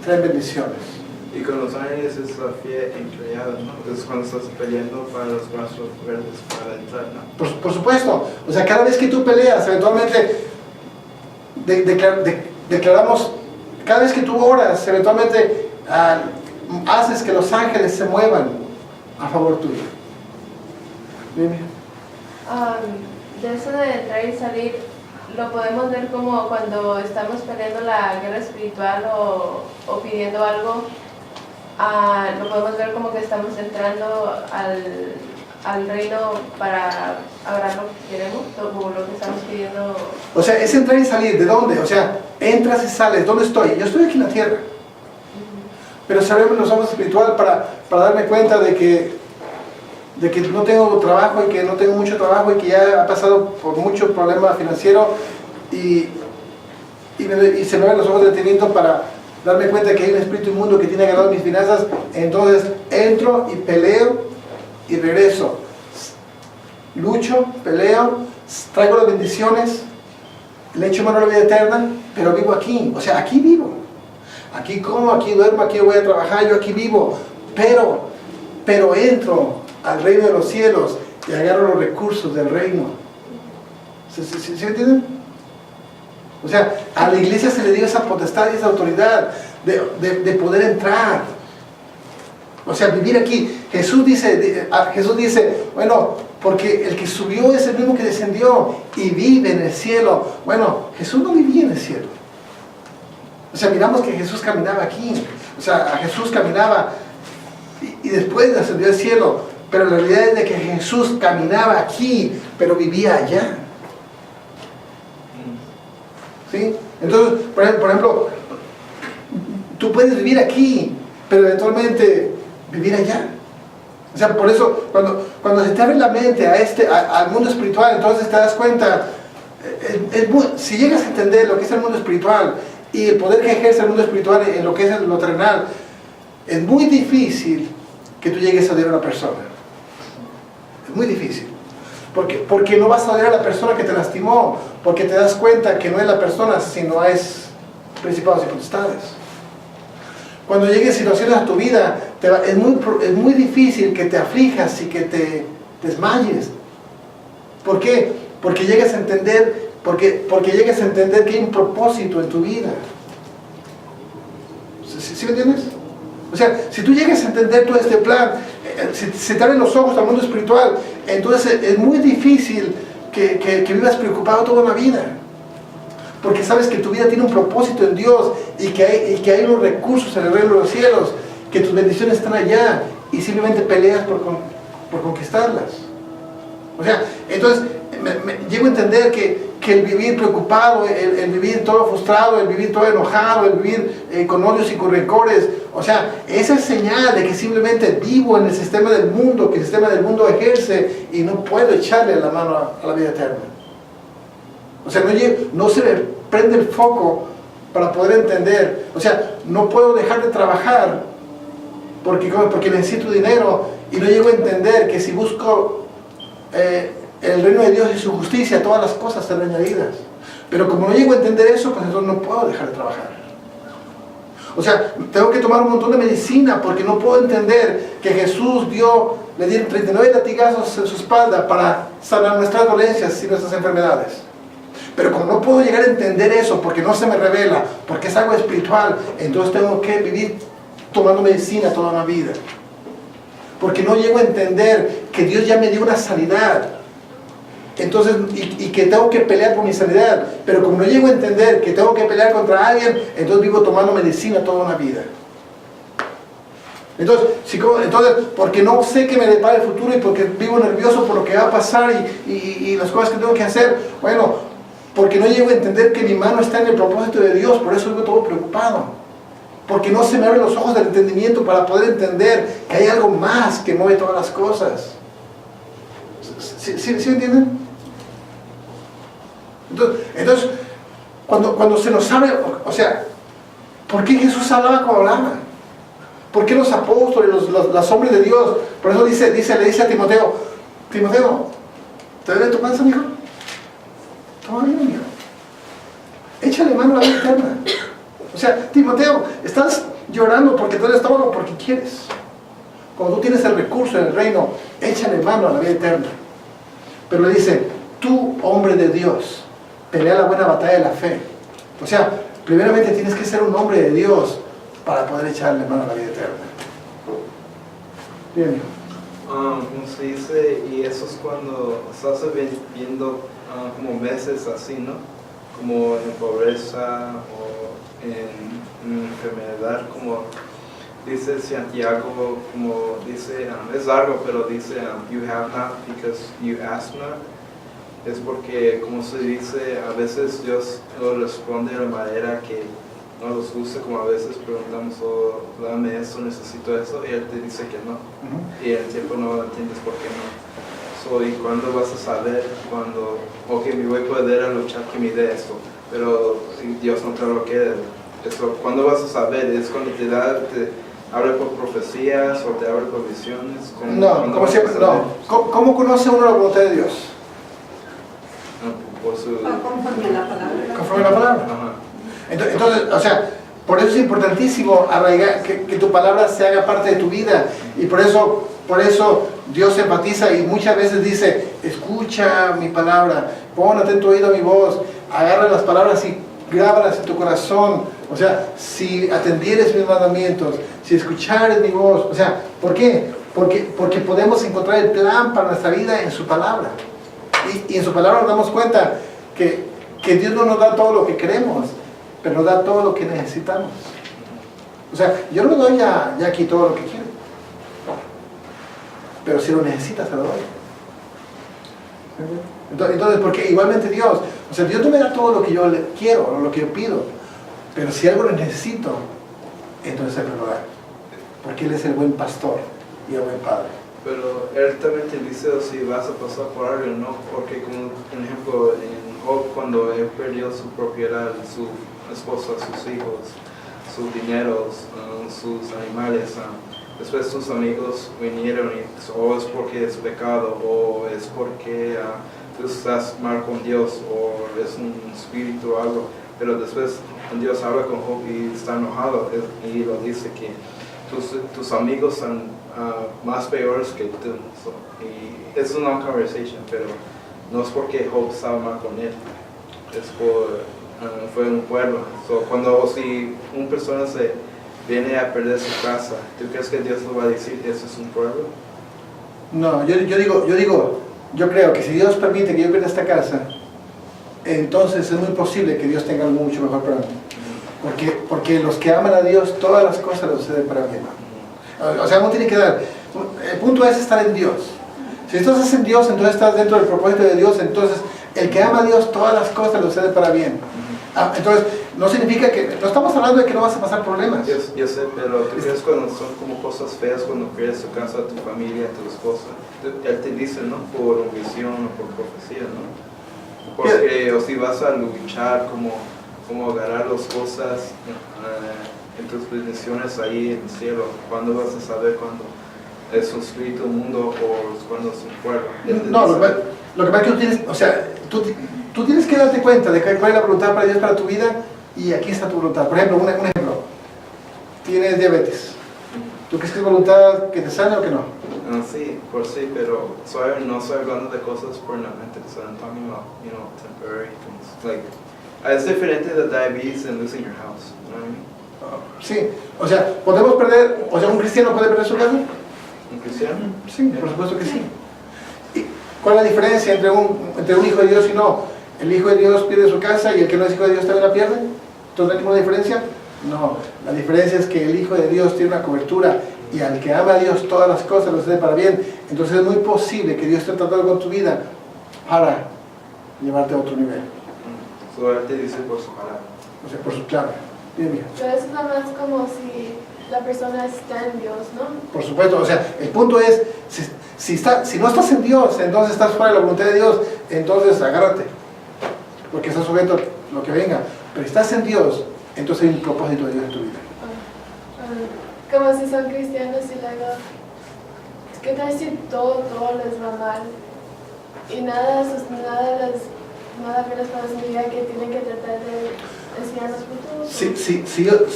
traen bendiciones. Y con los ángeles es la fe encreada, ¿no? Es cuando estás peleando para los vasos verdes para entrar, ¿no? Por supuesto, o sea, cada vez que tú peleas, eventualmente declaramos, cada vez que tú oras, eventualmente haces que los ángeles se muevan a favor tuyo. Dime. De eso de entrar y salir, lo podemos ver como cuando estamos peleando la guerra espiritual o pidiendo algo. Lo podemos ver como que estamos entrando al reino para agarrar lo que queremos, como lo que estamos pidiendo. O sea, es entrar y salir. ¿De dónde? O sea, entras y sales. ¿Dónde estoy? Yo estoy aquí en la tierra. Pero sabemos los ojos espiritual para darme cuenta de que no tengo trabajo y que no tengo mucho trabajo y que ya ha pasado por mucho problema financiero y se me ven los ojos de entendimiento para darme cuenta que hay un espíritu inmundo que tiene agarrado mis finanzas. Entonces entro y peleo y regreso. Lucho, peleo, traigo las bendiciones, le echo mano a la vida eterna, pero vivo aquí. O sea, aquí vivo. Aquí como, aquí duermo, aquí voy a trabajar, yo aquí vivo. Pero entro al reino de los cielos y agarro los recursos del reino. ¿Sí entienden? O sea, a la iglesia se le dio esa potestad y esa autoridad de poder entrar. O sea, vivir aquí. Jesús dice, bueno, porque el que subió es el mismo que descendió y vive en el cielo. Bueno, Jesús no vivía en el cielo. O sea, miramos que Jesús caminaba aquí. O sea, Jesús caminaba y después ascendió al cielo. Pero la realidad es de que Jesús caminaba aquí, pero vivía allá. ¿Sí? Entonces, por ejemplo, tú puedes vivir aquí, pero eventualmente vivir allá. O sea, por eso, cuando se te abre la mente al mundo espiritual, entonces te das cuenta, si llegas a entender lo que es el mundo espiritual y el poder que ejerce el mundo espiritual en lo que es lo terrenal, es muy difícil que tú llegues a odiar a una persona. Es muy difícil. Porque no vas a odiar a la persona que te lastimó, porque te das cuenta que no es la persona, sino es principados y potestades. Cuando lleguen situaciones a tu vida, es muy difícil que te aflijas y que te desmayes. ¿Por qué? Porque llegas a entender, porque llegas a entender que hay un propósito en tu vida. ¿Sí me entiendes? O sea, si tú llegas a entender todo este plan, si te abren los ojos al mundo espiritual, entonces es muy difícil que vivas preocupado toda una vida. Porque sabes que tu vida tiene un propósito en Dios y que hay unos recursos en el reino de los cielos, que tus bendiciones están allá y simplemente peleas por conquistarlas. O sea, entonces llego a entender que el vivir preocupado, el vivir todo frustrado, el vivir todo enojado, el vivir con odios y con rencores, o sea, esa es señal de que simplemente vivo en el sistema del mundo, que el sistema del mundo ejerce y no puedo echarle la mano a la vida eterna. O sea, no se me prende el foco para poder entender. O sea, no puedo dejar de trabajar porque necesito dinero y no llego a entender que si busco el reino de Dios y su justicia, todas las cosas serán añadidas. Pero como no llego a entender eso, pues entonces no puedo dejar de trabajar. O sea, tengo que tomar un montón de medicina porque no puedo entender que Jesús le dio 39 latigazos en su espalda para sanar nuestras dolencias y nuestras enfermedades. Pero como no puedo llegar a entender eso porque no se me revela, porque es algo espiritual, entonces tengo que vivir tomando medicina toda una vida. Porque no llego a entender que Dios ya me dio una sanidad. Entonces, y que tengo que pelear por mi sanidad. Pero como no llego a entender que tengo que pelear contra alguien, entonces vivo tomando medicina toda una vida. Entonces, porque no sé qué me depara el futuro y porque vivo nervioso por lo que va a pasar y las cosas que tengo que hacer, bueno, porque no llego a entender que mi mano está en el propósito de Dios, por eso vivo todo preocupado. Porque no se me abren los ojos del entendimiento para poder entender que hay algo más que mueve todas las cosas. ¿Sí entienden? Entonces cuando se nos abre, o sea, ¿por qué Jesús hablaba como hablaba? ¿Por qué los apóstoles, los hombres de Dios? Por eso le dice a Timoteo, ¿te duele tu panza, mijo? Toma bien, mijo. Échale mano a la vida eterna. O sea, Timoteo, estás llorando porque te duele el estómago porque quieres. Cuando tú tienes el recurso en el reino, échale mano a la vida eterna. Pero le dice, tú, hombre de Dios, pelea la buena batalla de la fe. O sea, primeramente tienes que ser un hombre de Dios para poder echarle mano a la vida eterna. Bien. Como se dice, y eso es cuando estás viendo como meses así, ¿no? Como en pobreza o en enfermedad, como dice Santiago, como dice, es largo, pero dice, you have not because you ask not. Es porque, como se dice, a veces Dios lo responde de una manera que no nos gusta, como a veces preguntamos, oh, dame esto, necesito eso, y Él te dice que no. Y en el tiempo no entiendes por qué no. ¿Y cuándo vas a saber? Cuando, ok, me voy a poder luchar que me dé esto, pero Dios no te lo quiere. Eso, ¿cuándo vas a saber? ¿Es cuando te abre por profecías o te abre por visiones? No, como siempre, no. ¿Cómo conoce uno la voluntad de Dios? Conforme a la palabra. Conforme a la palabra. Ajá. Entonces, o sea, por eso es importantísimo arraigar, que tu palabra se haga parte de tu vida. Y por eso Dios empatiza y muchas veces dice, escucha mi palabra, pon atento oído a mi voz, agarra las palabras y grábalas en tu corazón. O sea, si atendieres mis mandamientos, si escuchares mi voz. O sea, ¿por qué? Porque podemos encontrar el plan para nuestra vida en su palabra. Y en su palabra nos damos cuenta que Dios no nos da todo lo que queremos, pero nos da todo lo que necesitamos. O sea, yo no le doy ya aquí todo lo que quiero, pero si lo necesitas, se lo doy. Entonces, porque igualmente Dios, o sea, Dios no me da todo lo que yo quiero o lo que yo pido, pero si algo lo necesito, entonces Él me lo da, porque Él es el buen pastor y el buen padre. Pero Él también te dice si vas a pasar por algo, ¿no? Porque, como por ejemplo, en Job, cuando él perdió su propiedad, su esposa, sus hijos, sus dineros, sus animales, después sus amigos vinieron y o es porque es pecado, o es porque tú estás mal con Dios, o es un espíritu o algo. Pero después Dios habla con Job y está enojado y lo dice que tus amigos son más peores que tú. Y es una conversation, pero no es porque Job estaba mal con él, fue un pueblo. Si una persona se viene a perder su casa, ¿tú crees que Dios lo va a decir eso es un pueblo? No, yo creo que si Dios permite que yo pierda esta casa, entonces es muy posible que Dios tenga algo mucho mejor para mí. Porque los que aman a Dios, todas las cosas les suceden para bien. O sea, no tiene que dar. El punto es estar en Dios. Si estás en Dios, entonces estás dentro del propósito de Dios. Entonces, el que ama a Dios, todas las cosas le suceden para bien. Entonces, no significa que. No estamos hablando de que no vas a pasar problemas. Yo sé, pero ¿tú crees cuando son como cosas feas, cuando pierdes tu casa, tu familia, tu esposa? Él te dice, ¿no? Por visión o por profecía, ¿no? Porque, o si vas a luchar, como agarrar las cosas en tus bendiciones ahí en el cielo, ¿cuándo vas a saber cuándo es un espíritu, un mundo o cuándo es un pueblo? No, lo que pasa es que tú tienes, o sea, tú tienes que darte cuenta de cuál es la voluntad para Dios para tu vida y aquí está tu voluntad. Por ejemplo, un ejemplo, tienes diabetes. ¿Tú crees que es voluntad que te sane o que no? Sí, por sí, pero no estoy hablando de cosas permanentes. I'm talking about, temporary things. Like, es diferente de diabetes and losing your house. You know what I mean? Sí, o sea, podemos perder, o sea, un cristiano puede perder su casa. ¿Un cristiano? Sí, por supuesto que sí. ¿Y cuál es la diferencia entre un hijo de Dios y no? El hijo de Dios pierde su casa y el que no es hijo de Dios también la pierde. ¿Entonces no hay ninguna diferencia? No, la diferencia es que el hijo de Dios tiene una cobertura y al que ama a Dios todas las cosas lo suceden para bien. Entonces es muy posible que Dios esté tratando con tu vida para llevarte a otro nivel. Él te dice por su palabra. O sea, por su clave. Bien. Pero es nada más como si la persona está en Dios, ¿no? Por supuesto, o sea, el punto es, si no estás en Dios, entonces estás fuera de la voluntad de Dios, entonces agárrate. porque estás sujeto a lo que venga. Pero si estás en Dios, entonces hay un propósito de Dios en tu vida. Como si son cristianos y luego, ¿qué tal si todo les va mal? Y nada menos para su vida que tienen que tratar de enseñar los frutos.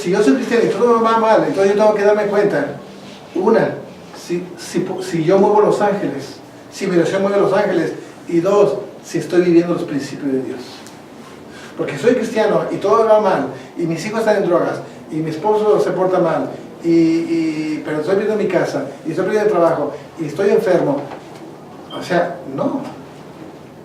Si yo soy cristiano y todo me va mal, entonces yo tengo que darme cuenta. Una, si yo muevo los ángeles, si mi oración mueve los ángeles. Y dos, si estoy viviendo los principios de Dios. Porque soy cristiano y todo me va mal, y mis hijos están en drogas, y mi esposo se porta mal, pero estoy perdiendo mi casa, y estoy perdiendo el trabajo, y estoy enfermo. O sea, no.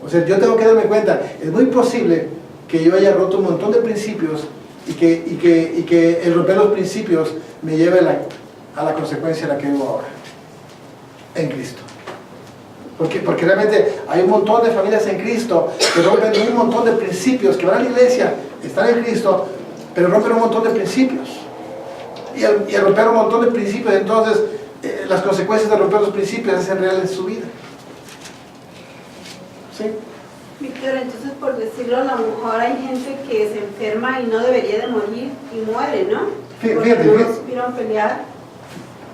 O sea, yo tengo que darme cuenta, es muy posible que yo haya roto un montón de principios y que el romper los principios me lleve a la consecuencia en la que vivo ahora, en Cristo. Porque realmente hay un montón de familias en Cristo que rompen un montón de principios, que van a la iglesia, están en Cristo, pero rompen un montón de principios. Y al romper un montón de principios, entonces las consecuencias de romper los principios hacen reales en su vida. ¿Sí? Víctor, entonces por decirlo, a lo mejor hay gente que se enferma y no debería de morir y muere, ¿no? Porque no supieron pelear.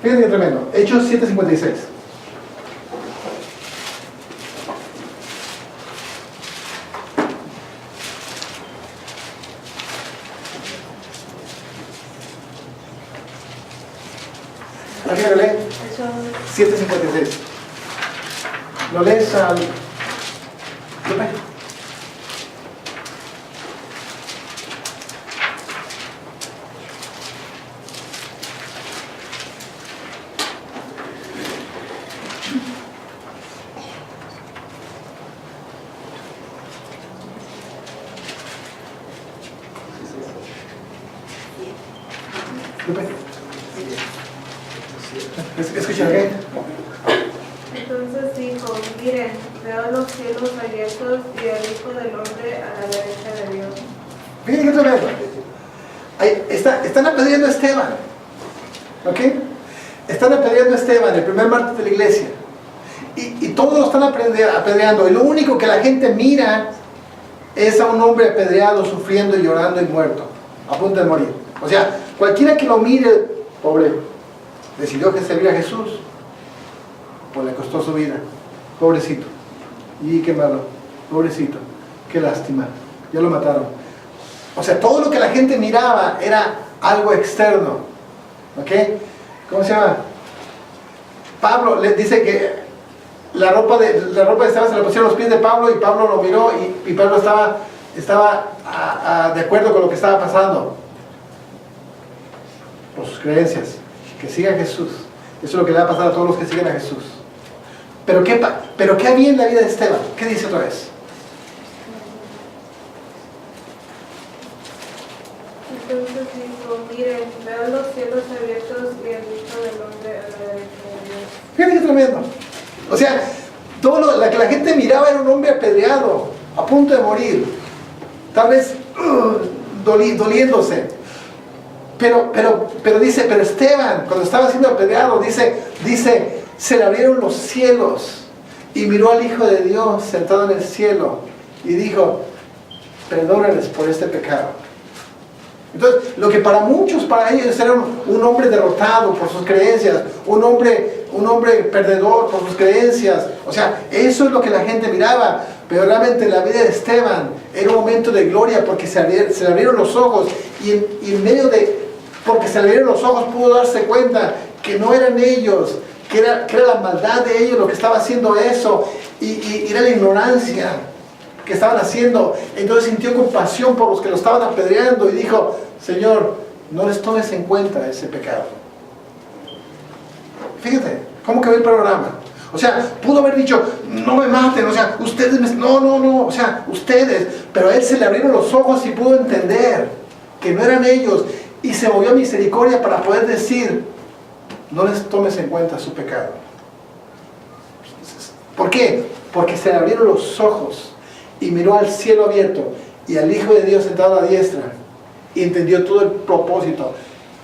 Fíjate qué tremendo. Hechos 7:56. ¿Alguien lo lee? 7:56. ¿Lo lees al... Lupe? Lupe. Escucha, ¿qué? Entonces dijo, miren, veo los cielos abiertos y al Hijo del Hombre a la derecha de Dios. Miren qué tremendo. Ahí están apedreando a Esteban. ¿Ok? Están apedreando a Esteban, el primer mártir de la iglesia. Y todos lo están apedreando. Y lo único que la gente mira es a un hombre apedreado, sufriendo, llorando y muerto, a punto de morir. O sea, cualquiera que lo mire, pobre, decidió que servir a Jesús, pues le costó su vida. Pobrecito. Y qué malo. Pobrecito. Qué lástima. Ya lo mataron. O sea, todo lo que la gente miraba era algo externo. ¿Ok? ¿Cómo se llama? Pablo les dice que la ropa de Esteban se la pusieron a los pies de Pablo, y Pablo lo miró, y Pablo estaba de acuerdo con lo que estaba pasando. Por sus creencias. Que siga a Jesús. Eso es lo que le va a pasar a todos los que siguen a Jesús. Pero ¿qué había en la vida de Esteban? ¿Qué dice otra vez? Entonces dijo, miren, veo los cielos abiertos y el Hijo del Hombre a la derecha de Dios. Fíjate qué tremendo. O sea, todo lo que la gente miraba era un hombre apedreado, a punto de morir, tal vez doliéndose. Pero Esteban, cuando estaba siendo apedreado, dice, se le abrieron los cielos y miró al Hijo de Dios sentado en el cielo y dijo, perdónales por este pecado. Entonces, lo que para ellos era un hombre derrotado por sus creencias, un hombre perdedor por sus creencias. O sea, eso es lo que la gente miraba. Pero realmente la vida de Esteban era un momento de gloria, porque se le abrieron los ojos, y en medio porque se le abrieron los ojos, pudo darse cuenta que no eran ellos, que era la maldad de ellos lo que estaba haciendo eso, y era la ignorancia que estaban haciendo. Entonces sintió compasión por los que lo estaban apedreando y dijo, Señor, no les tomes en cuenta ese pecado. Fíjate, ¿cómo quedó el panorama? O sea, pudo haber dicho, no me maten, o sea, ustedes no, o sea, ustedes. Pero a él se le abrieron los ojos y pudo entender que no eran ellos, y se movió a misericordia para poder decir, no les tomes en cuenta su pecado. ¿Por qué? Porque se le abrieron los ojos y miró al cielo abierto y al Hijo de Dios sentado a la diestra, y entendió todo el propósito.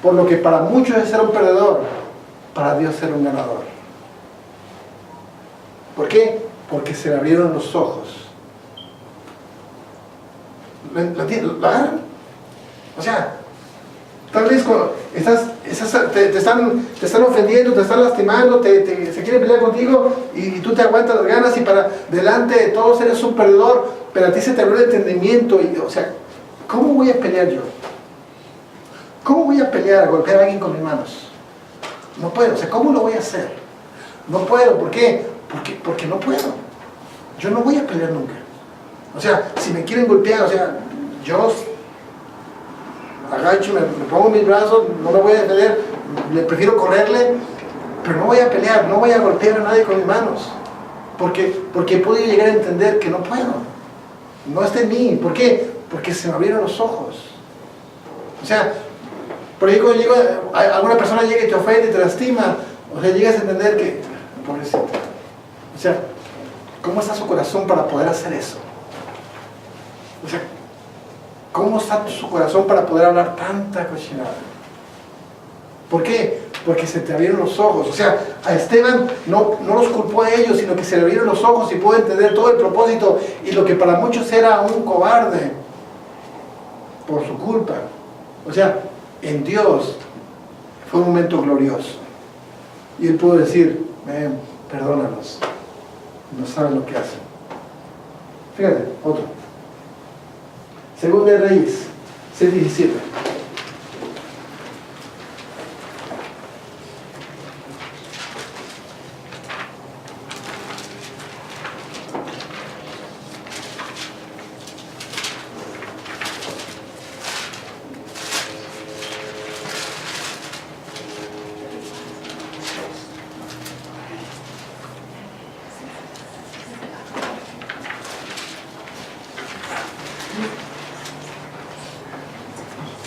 Por lo que para muchos es ser un perdedor, para Dios ser un ganador. ¿Por qué? Porque se le abrieron los ojos ¿Lo agarran? O sea, tal vez cuando te están ofendiendo, te están lastimando, se quieren pelear contigo y tú te aguantas las ganas y para delante de todos eres un perdedor, pero a ti se te abrió el entendimiento. O sea, ¿cómo voy a pelear yo? ¿Cómo voy a pelear, a golpear a alguien con mis manos? No puedo, o sea, ¿cómo lo voy a hacer? No puedo, ¿por qué? Porque no puedo. Yo no voy a pelear nunca. O sea, si me quieren golpear, o sea, yo agacho, me pongo mis brazos, no me voy a defender, le prefiero correrle, pero no voy a pelear, no voy a golpear a nadie con mis manos. Porque he podido llegar a entender que no puedo. No está en mí. ¿Por qué? Porque se me abrieron los ojos. O sea, por ahí cuando alguna persona llega y te ofende y te lastima, o sea, llegas a entender que, pobrecito. O sea, ¿cómo está su corazón para poder hacer eso? O sea, ¿cómo está su corazón para poder hablar tanta cochinada? ¿Por qué? Porque se te abrieron los ojos. O sea, a Esteban no los culpó a ellos, sino que se le abrieron los ojos y pudo entender todo el propósito y lo que para muchos era un cobarde por su culpa. O sea, en Dios fue un momento glorioso. Y él pudo decir, perdónalos, no saben lo que hacen. Fíjate, otro. Segunda de Reyes, 6:17.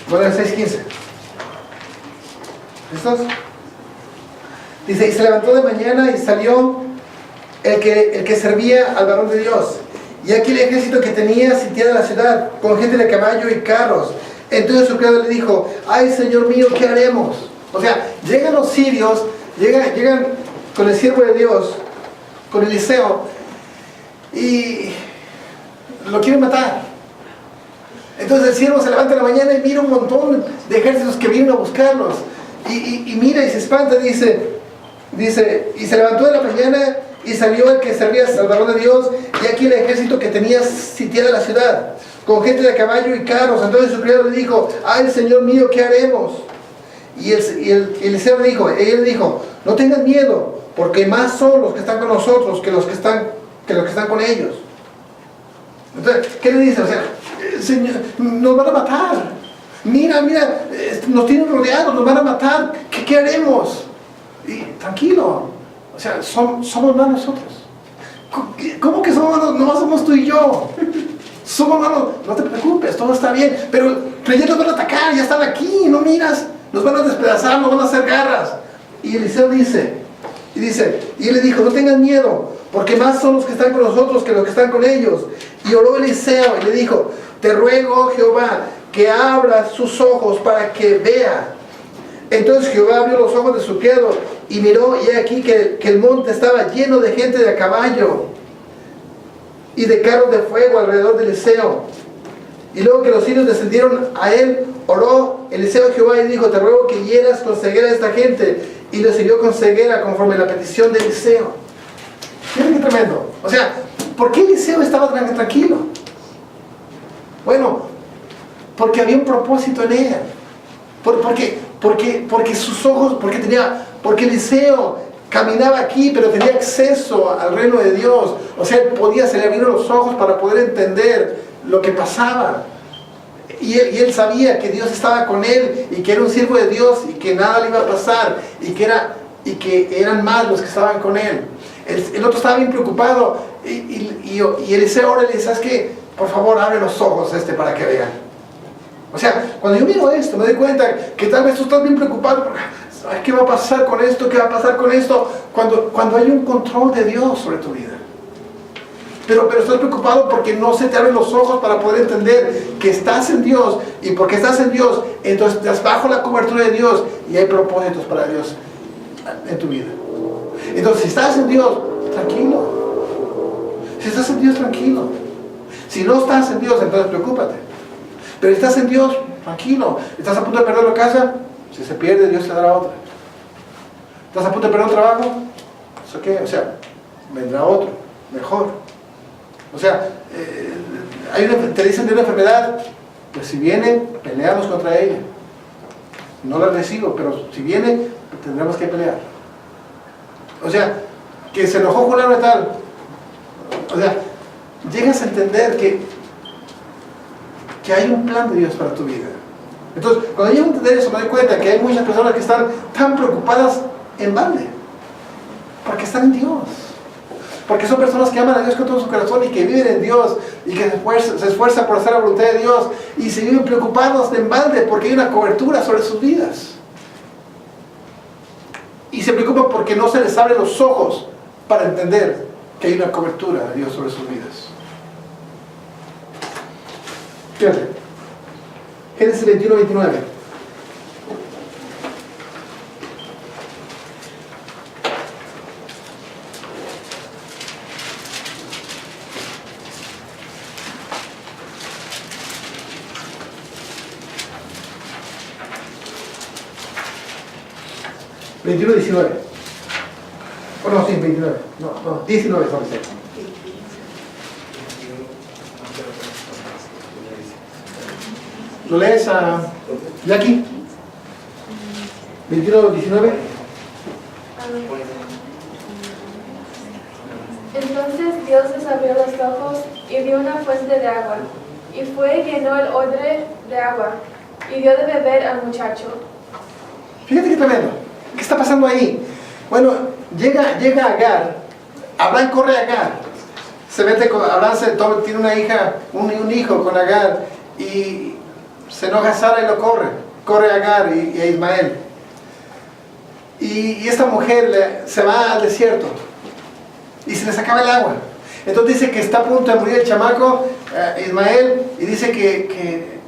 Bueno, 6:15. ¿Listos? Dice, y se levantó de mañana y salió el que servía al varón de Dios. Y aquí el ejército que tenía sitiada la ciudad, con gente de caballo y carros. Entonces su criado le dijo, ay, Señor mío, ¿qué haremos? O sea, llegan los sirios, llegan con el siervo de Dios, con Eliseo, y lo quieren matar. Entonces el siervo se levanta en la mañana y mira un montón de ejércitos que vienen a buscarlos. Y mira y se espanta, dice, y se levantó de la mañana y salió el que servía al varón de Dios, y aquí el ejército que tenía sitiada la ciudad, con gente de caballo y carros. Entonces su criado le dijo, ay, Señor mío, ¿qué haremos? Y Eliseo le dijo, él dijo, no tengan miedo, porque más son los que están con nosotros que los que están con ellos. Entonces, ¿qué le dice? O sea, Señor, nos van a matar. Mira, nos tienen rodeados, nos van a matar. ¿Qué haremos? Y tranquilo, o sea, somos más nosotros. ¿Cómo que somos más? No somos tú y yo. Somos más, no te preocupes, todo está bien. Pero ellos nos van a atacar, ya están aquí, no miras. Nos van a despedazar, nos van a hacer garras. Y Eliseo dice, y él le dijo, no tengan miedo, porque más son los que están con nosotros que los que están con ellos. Y oró Eliseo y le dijo, te ruego, Jehová, que abra sus ojos para que vea. Entonces Jehová abrió los ojos de su criado y miró, y he aquí que el monte estaba lleno de gente de a caballo y de carros de fuego alrededor de Eliseo. Y luego que los sirios descendieron a él, oró Eliseo a Jehová y dijo, te ruego que hieras con ceguera a esta gente. Y lo siguió con ceguera conforme a la petición de Eliseo. Miren qué tremendo. O sea, ¿por qué Eliseo estaba tranquilo? Bueno, porque había un propósito en él. Porque sus ojos, porque Eliseo caminaba aquí, pero tenía acceso al reino de Dios. O sea, se le abrieron los ojos para poder entender lo que pasaba. Y él sabía que Dios estaba con él, y que era un siervo de Dios, y que nada le iba a pasar, y que eran más los que estaban con él. El otro estaba bien preocupado, y Eliseo ahora le dice, ¿sabes qué? Por favor, abre los ojos para que vean. O sea, cuando yo miro esto, me doy cuenta que tal vez tú estás bien preocupado, porque, ¿sabes qué va a pasar con esto? ¿Qué va a pasar con esto? Cuando hay un control de Dios sobre tu vida. Pero estás preocupado porque no se te abren los ojos para poder entender que estás en Dios, y porque estás en Dios, entonces estás bajo la cobertura de Dios, y hay propósitos para Dios en tu vida. Entonces, si estás en Dios, tranquilo. Si estás en Dios, tranquilo. Si no estás en Dios, entonces preocúpate. Pero estás en Dios, tranquilo. Estás a punto de perder la casa, si se pierde, Dios te dará otra. ¿Estás a punto de perder un trabajo? ¿Eso qué? O sea, vendrá otro, mejor. O sea, te dicen de una enfermedad, pues si viene, peleamos contra ella. No la recibo, pero si viene, tendremos que pelear. O sea, que se enojó fulano y tal. O sea, llegas a entender que hay un plan de Dios para tu vida. Entonces, cuando llego a entender eso, me doy cuenta que hay muchas personas que están tan preocupadas en balde, porque están en Dios. Porque son personas que aman a Dios con todo su corazón y que viven en Dios y que se esfuerzan por hacer la voluntad de Dios y se viven preocupados en balde porque hay una cobertura sobre sus vidas. Y se preocupan porque no se les abren los ojos para entender que hay una cobertura de Dios sobre sus vidas. Fíjate, Génesis 21-29. ¿21-19? Oh, no, sí, 29. No, 19 son seis. ¿Lo lees a Jackie? 21-19. Entonces Dios les abrió los ojos y vio una fuente de agua, y fue y llenó el odre de agua, y dio de beber al muchacho. Fíjate qué tremendo. ¿Qué está pasando ahí? Bueno, llega Agar. Abraham corre a Agar. Se mete con Abraham, tiene una hija, un hijo con Agar, y se enoja Sara y lo corre. Corre a Agar y a Ismael. Y esta mujer se va al desierto y se les acaba el agua. Entonces dice que está a punto de morir el chamaco, Ismael, y dice que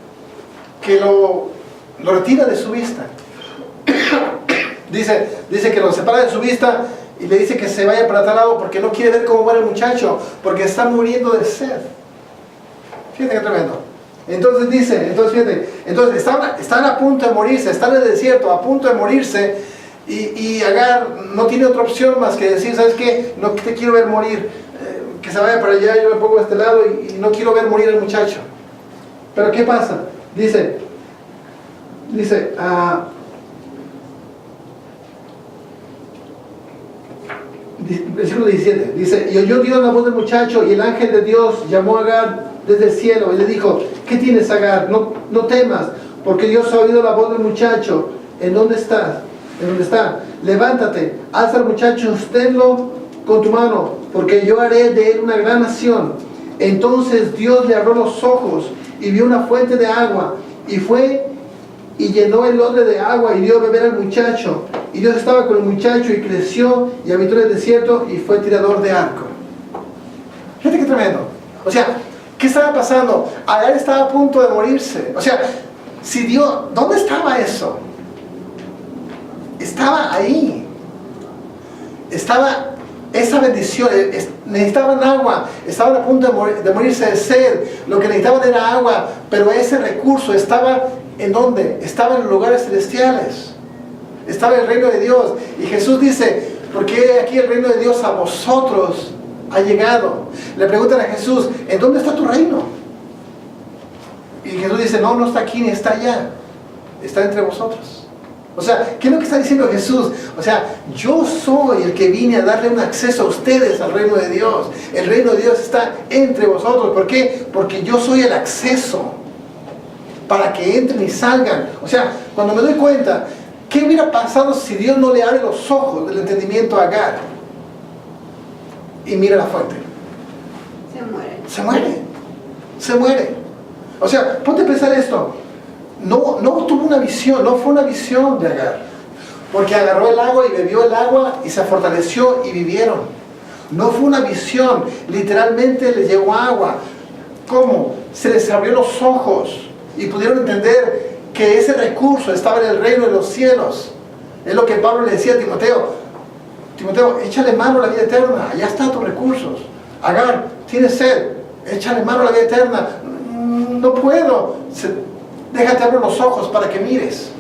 lo retira de su vista. Dice que lo separa de su vista y le dice que se vaya para tal lado porque no quiere ver cómo muere el muchacho, porque está muriendo de sed. Fíjate qué tremendo. Entonces fíjate, están a punto de morirse, están en el desierto, a punto de morirse, y Agar no tiene otra opción más que decir, ¿sabes qué? No te quiero ver morir, que se vaya para allá, yo me pongo a este lado y no quiero ver morir al muchacho. Pero ¿qué pasa? Dice, versículo 17, dice, y oyó Dios la voz del muchacho, y el ángel de Dios llamó a Agar desde el cielo y le dijo, ¿qué tienes, Agar? No temas, porque Dios ha oído la voz del muchacho. ¿En dónde estás? ¿En dónde está? Levántate, alza al muchacho, sosténlo con tu mano, porque yo haré de él una gran nación. Entonces Dios le abrió los ojos y vio una fuente de agua, y fue y llenó el odre de agua y dio a beber al muchacho. Y Dios estaba con el muchacho y creció y habitó en el desierto y fue tirador de arco. Fíjate qué tremendo. O sea, ¿qué estaba pasando? Agar estaba a punto de morirse. O sea, si Dios, ¿dónde estaba eso? Estaba ahí. Estaba esa bendición. Necesitaban agua. Estaban a punto de morirse de sed. Lo que necesitaban era agua. Pero ese recurso estaba ¿en dónde? Estaba en los lugares celestiales. Estaba en el reino de Dios. Y Jesús dice, porque aquí el reino de Dios a vosotros ha llegado. Le preguntan a Jesús, ¿en dónde está tu reino? Y Jesús dice, no está aquí ni está allá. Está entre vosotros. O sea, ¿qué es lo que está diciendo Jesús? O sea, yo soy el que vine a darle un acceso a ustedes al reino de Dios. El reino de Dios está entre vosotros. ¿Por qué? Porque yo soy el acceso para que entren y salgan. O sea, cuando me doy cuenta, ¿qué hubiera pasado si Dios no le abre los ojos del entendimiento a Agar? Y mira la fuente. Se muere. O sea, ponte a pensar esto. No tuvo una visión, no fue una visión de Agar. Porque agarró el agua y bebió el agua y se fortaleció y vivieron. No fue una visión, literalmente les llegó agua. ¿Cómo? Se les abrió los ojos y pudieron entender que ese recurso estaba en el reino de los cielos. Es lo que Pablo le decía a Timoteo. Timoteo, échale mano a la vida eterna, allá están tus recursos. Agar, tienes sed, échale mano a la vida eterna. no puedo. Déjate abrir los ojos para que mires.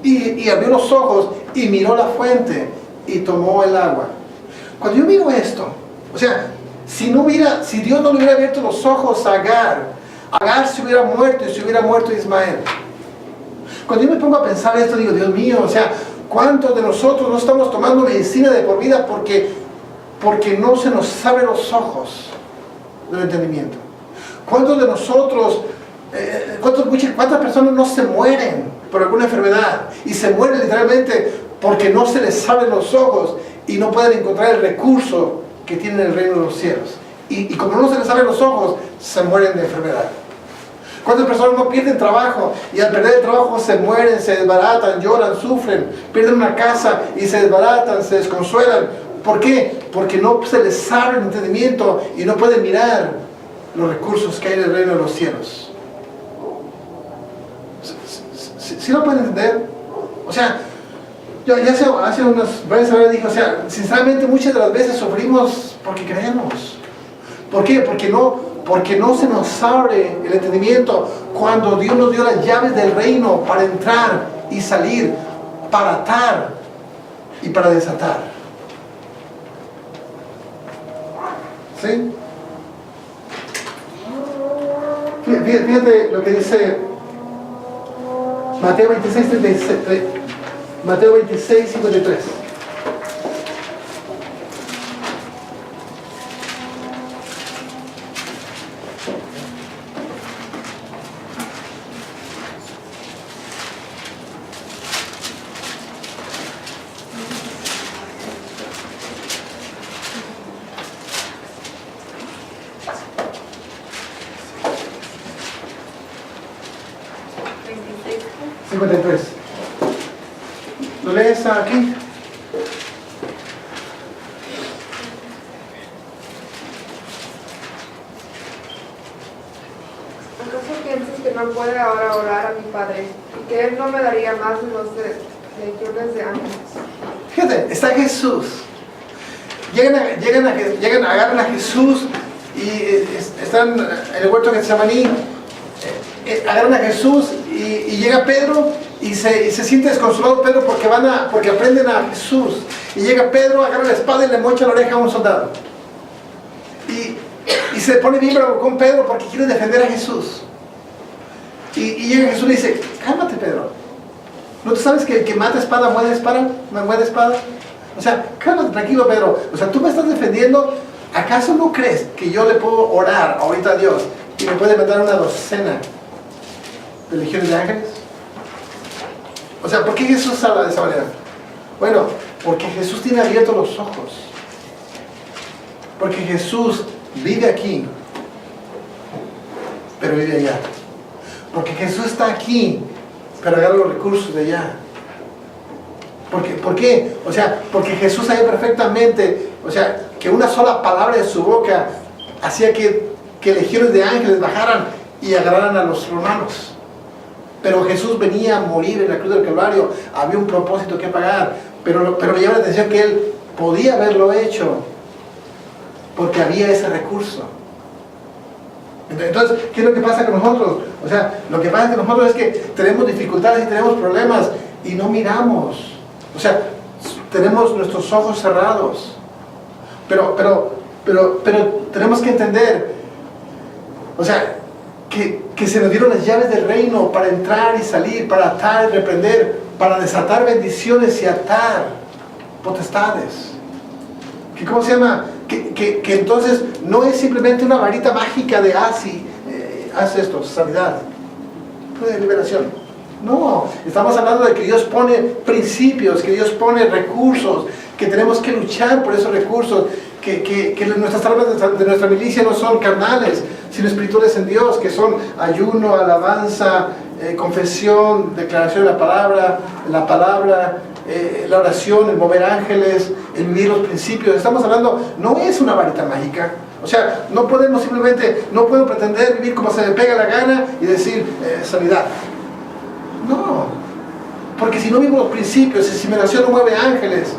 Y abrió los ojos y miró la fuente y tomó el agua. Cuando yo miro esto, o sea, si Dios no le hubiera abierto los ojos a Agar se hubiera muerto y se hubiera muerto Ismael. Cuando yo me pongo a pensar esto, digo, Dios mío, o sea, ¿cuántos de nosotros no estamos tomando medicina de por vida porque no se nos abren los ojos del entendimiento? ¿Cuántos de nosotros, cuántas personas no se mueren por alguna enfermedad y se mueren literalmente porque no se les abren los ojos y no pueden encontrar el recurso que tienen en el reino de los cielos? Y como no se les abren los ojos, se mueren de enfermedad. ¿Cuántas personas no pierden trabajo y al perder el trabajo se mueren, se desbaratan, lloran, sufren, pierden una casa y se desbaratan, se desconsuelan? ¿Por qué? Porque no se les abre el entendimiento y no pueden mirar los recursos que hay en el reino de los cielos. ¿Sí lo pueden entender? O sea, yo ya hace unas breves horas dije, o sea, sinceramente muchas de las veces sufrimos porque creemos. ¿Por qué? Porque no se nos abre el entendimiento cuando Dios nos dio las llaves del reino para entrar y salir, para atar y para desatar. ¿Sí? Fíjate lo que dice Mateo 26, 36, Mateo 26, 53. ¿Lo lees aquí? ¿Acaso piensas que no puede ahora orar a mi Padre y que Él no me daría más de los legiones de ángeles? Fíjate, está Jesús. Agarran a Jesús y están en el huerto de Getsemaní. Agarran a Jesús y llega Pedro y se siente desconsolado Pedro porque aprenden a Jesús. Y llega Pedro, agarra la espada y le mocha la oreja a un soldado. Y se pone bien bravo con Pedro porque quiere defender a Jesús. Y llega Jesús y le dice, cálmate Pedro. ¿No tú sabes que el que mata espada muere espada? O sea, cálmate, tranquilo Pedro. O sea, tú me estás defendiendo. ¿Acaso no crees que yo le puedo orar ahorita a Dios y me puede matar una docena de legiones de ángeles? O sea, ¿por qué Jesús habla de esa manera? Bueno, porque Jesús tiene abiertos los ojos. Porque Jesús vive aquí, pero vive allá. Porque Jesús está aquí, pero agarra los recursos de allá. ¿Por qué? O sea, porque Jesús sabía perfectamente, o sea, que una sola palabra de su boca hacía que legiones de ángeles bajaran y agarraran a los romanos. Pero Jesús venía a morir en la cruz del Calvario, había un propósito que pagar, pero me llama la atención que Él podía haberlo hecho, porque había ese recurso. Entonces, ¿qué es lo que pasa con nosotros? O sea, lo que pasa con nosotros es que tenemos dificultades y tenemos problemas y no miramos. O sea, tenemos nuestros ojos cerrados. Pero tenemos que entender, o sea, que se nos dieron las llaves del reino para entrar y salir, para atar y reprender, para desatar bendiciones y atar potestades. ¿Cómo se llama? Que entonces no es simplemente una varita mágica de haz esto, sanidad, de liberación. No, estamos hablando de que Dios pone principios, que Dios pone recursos, que tenemos que luchar por esos recursos, que nuestras armas de nuestra milicia no son carnales, sino espirituales en Dios, que son ayuno, alabanza, confesión, declaración de la palabra, la oración, el mover ángeles, el vivir los principios. Estamos hablando, no es una varita mágica. O sea, no podemos simplemente, no puedo pretender vivir como se me pega la gana y decir sanidad. No, porque si no vivo los principios, si mi oración no mueve ángeles,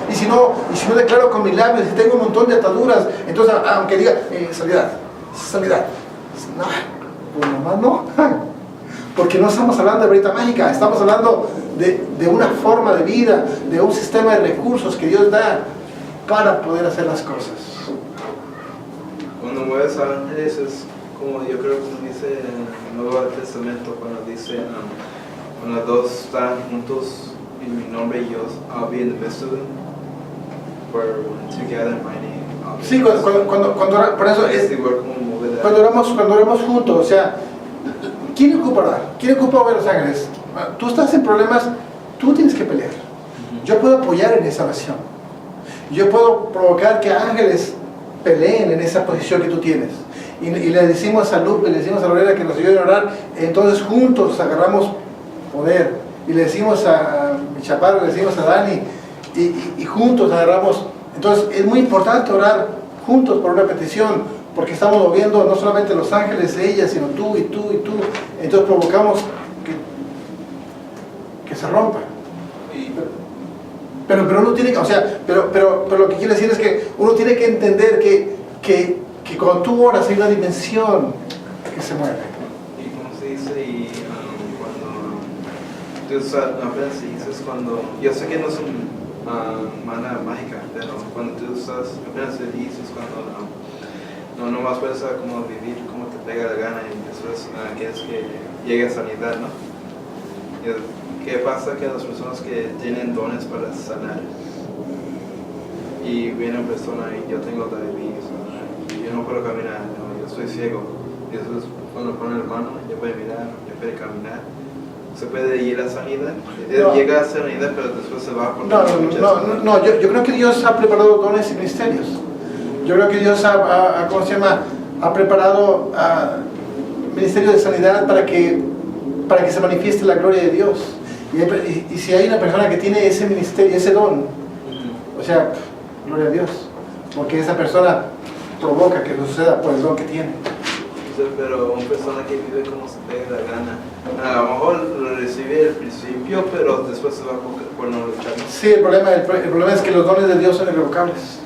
y si no declaro con mis labios, si tengo un montón de ataduras, entonces aunque diga sanidad, No, pues nomás no. Porque no estamos hablando de varita mágica, estamos hablando de una forma de vida, de un sistema de recursos que Dios da para poder hacer las cosas. Cuando mueves a ángeles es como yo creo que dice en el Nuevo Testamento cuando dice cuando dos están juntos en mi nombre y yo I'll be in the midst of them, where when together in my name I'll be Sí, in the midst of them. por eso Es igual como mover cuando oramos juntos, o sea, ¿quién ocupa orar? ¿Quién ocupa ver los ángeles? Tú estás en problemas, tú tienes que pelear. Yo puedo apoyar en esa oración. Yo puedo provocar que ángeles peleen en esa posición que tú tienes. Y le decimos a Lupe, le decimos a Lorena que nos ayuden a orar, entonces juntos agarramos poder. Y le decimos a mi chaparro, le decimos a Dani, y juntos agarramos. Entonces es muy importante orar juntos por una petición, porque estamos moviendo no solamente los ángeles de ella, sino tú y tú y tú. Entonces provocamos que se rompa. Pero uno tiene que, o sea, pero lo que quiero decir es que uno tiene que entender que cuando tú oras hay una dimensión que se mueve. Y como se dice, y cuando tú apenas dices cuando, yo sé que no es mana mágica, pero cuando tú estás, apenas dices cuando no más puedes como vivir como te pega la gana y después quieres que llegue a sanidad, ¿no? ¿Qué pasa que las personas que tienen dones para sanar y viene una persona y yo tengo diabetes, y yo no puedo caminar, ¿no? Yo soy ciego, y eso es cuando pone la mano, yo puedo mirar, yo puedo caminar, se puede ir a sanidad, llega a sanidad pero después se va por yo creo que Dios ha preparado dones y ministerios. Yo creo que Dios ha preparado ministerios de sanidad para que se manifieste la gloria de Dios. Y si hay una persona que tiene ese ministerio, ese don, o sea, gloria a Dios, porque esa persona provoca que suceda por el don que tiene. Pero una persona que vive como se pega la gana, a lo mejor lo recibe al principio, pero después se va por no luchar. Sí, el problema es que los dones de Dios son irrevocables.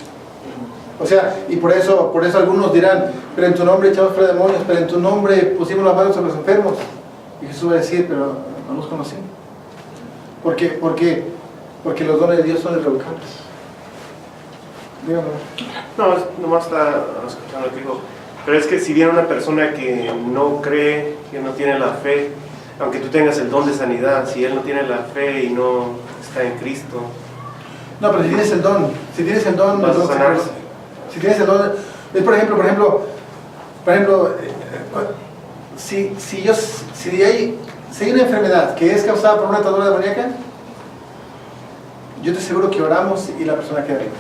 O sea, y por eso algunos dirán, pero en tu nombre echamos fuera demonios, pero en tu nombre pusimos las manos sobre los enfermos. Y Jesús va a decir, pero no los conocí. Porque los dones de Dios son irrevocables. Dígame. No, nomás está escuchando lo que dijo. Pero es que si viene una persona que no cree, que no tiene la fe, aunque tú tengas el don de sanidad, si él no tiene la fe y no está en Cristo. No, pero si tienes el don, vas a sanarse. Si tienes el don, es por ejemplo, si hay una enfermedad que es causada por una atadura demoníaca, yo te aseguro que oramos y la persona queda libre.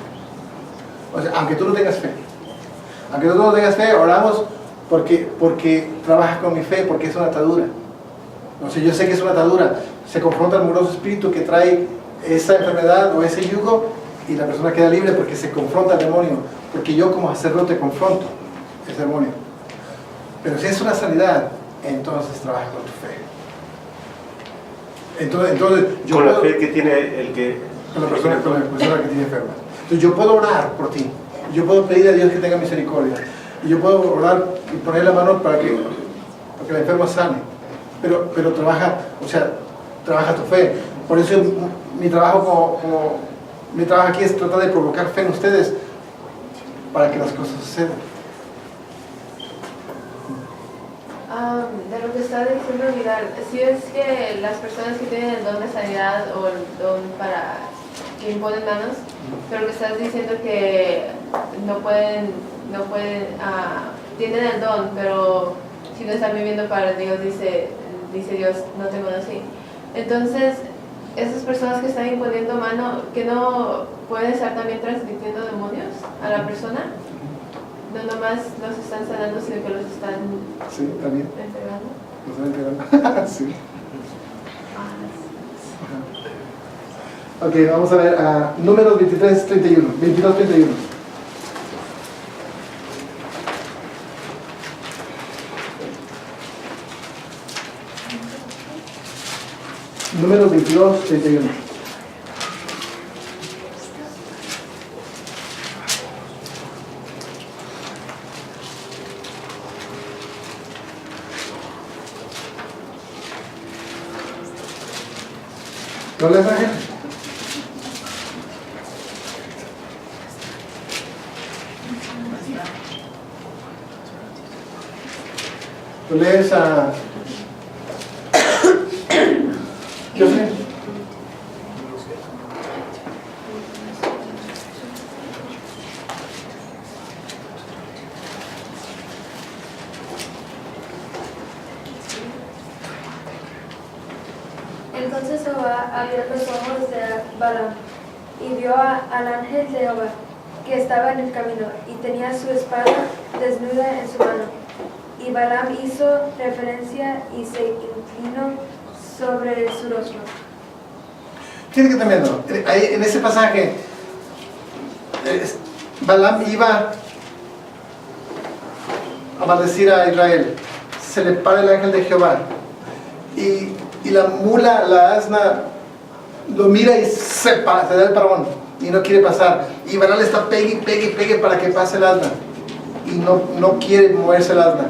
O sea, aunque tú no tengas fe. Aunque tú no tengas fe, oramos porque trabaja con mi fe, porque es una atadura. O sea, yo sé que es una atadura. Se confronta el mugroso espíritu que trae esa enfermedad o ese yugo y la persona queda libre porque se confronta al demonio. Porque yo como sacerdote confronto ese demonio. Pero si es una sanidad, entonces trabaja con tu fe. Entonces yo con puedo, la fe que tiene el que... con la persona que tiene enferma. Entonces yo puedo orar por ti. Yo puedo pedir a Dios que tenga misericordia. Y yo puedo orar y poner la mano para que el enfermo sane. Pero trabaja tu fe. Por eso mi trabajo mi trabajo aquí es tratar de provocar fe en ustedes para que las cosas sucedan. De lo que está diciendo Vidal, si es que las personas que tienen el don de sanidad o el don para que imponen manos, pero lo que estás diciendo que no pueden, tienen el don, pero si no están viviendo para Dios, dice Dios, no te conocí. Entonces, esas personas que están imponiendo mano, que no pueden estar también transmitiendo demonios a la persona, no nomás los están sanando, sino que los están entregando. Los están entregando. Sí. Ok, vamos a ver números 22-31. Números 22-31. ¿No lees, Ángel? ¿Tú lees a... ¿Qué sé? Entonces Jehová abrió los ojos de Balaam y vio al ángel de Jehová que estaba en el camino y tenía su espada desnuda en su mano. Y Balaam hizo reverencia y se inclinó sobre su rostro. Tiene que tremendo. Ahí, en ese pasaje, Balaam iba a maldecir a Israel. Se le para el ángel de Jehová. Y la mula, la asna, lo mira y se da el parón. Y no quiere pasar. Y Balaam le está pegue para que pase el asna. Y no quiere moverse el asna.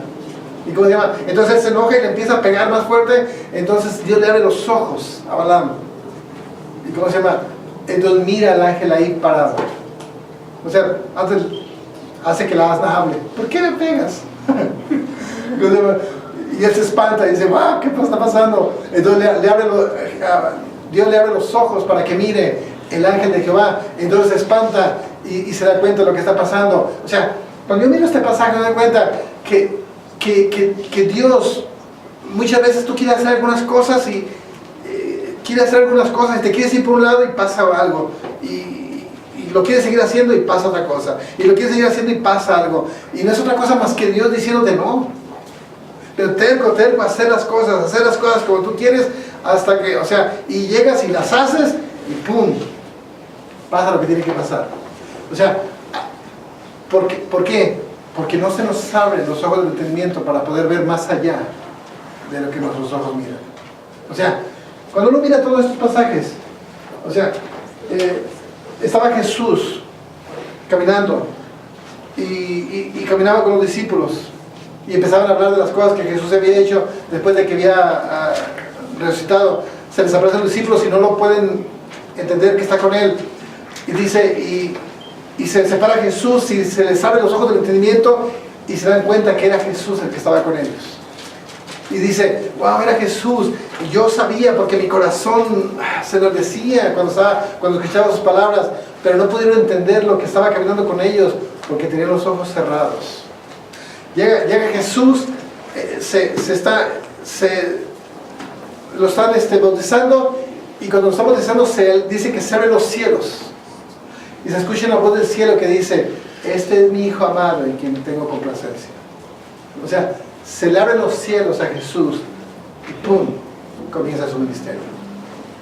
¿Y cómo se llama? Entonces él se enoja y le empieza a pegar más fuerte. Entonces Dios le abre los ojos a Balaam. ¿Y cómo se llama? Entonces mira al ángel ahí parado. O sea, antes hace que la asna hable. ¿Por qué le pegas? Y él se espanta y dice, wow, ¿qué está pasando? Entonces Dios le abre los ojos para que mire el ángel de Jehová. Entonces se espanta y se da cuenta de lo que está pasando. O sea, cuando yo miro este pasaje me doy cuenta que Dios, muchas veces tú quieres hacer algunas cosas y te quieres ir por un lado y pasa algo. Y lo quieres seguir haciendo y pasa otra cosa. Y lo quieres seguir haciendo y pasa algo. Y no es otra cosa más que Dios diciéndote no. Pero terco, hacer las cosas como tú quieres, hasta que, o sea, y llegas y las haces y ¡pum! Pasa lo que tiene que pasar. O sea, ¿por qué? Porque no se nos abren los ojos del entendimiento para poder ver más allá de lo que nuestros ojos miran. O sea, cuando uno mira todos estos pasajes, o sea, estaba Jesús caminando y caminaba con los discípulos y empezaban a hablar de las cosas que Jesús había hecho después de que había resucitado. Se les aparecen los discípulos y no lo pueden entender que está con él. Y dice, y se separa Jesús y se les abre los ojos del entendimiento y se dan cuenta que era Jesús el que estaba con ellos. Y dice, wow, era Jesús. Y yo sabía porque mi corazón se enardecía cuando escuchaba sus palabras, pero no pudieron entender lo que estaba caminando con ellos porque tenían los ojos cerrados. Llega Jesús, lo están bautizando, y cuando lo están bautizando dice que se abren los cielos. Y se escucha la voz del cielo que dice, este es mi Hijo amado en quien tengo complacencia. O sea, se le abren los cielos a Jesús y ¡pum! Comienza su ministerio.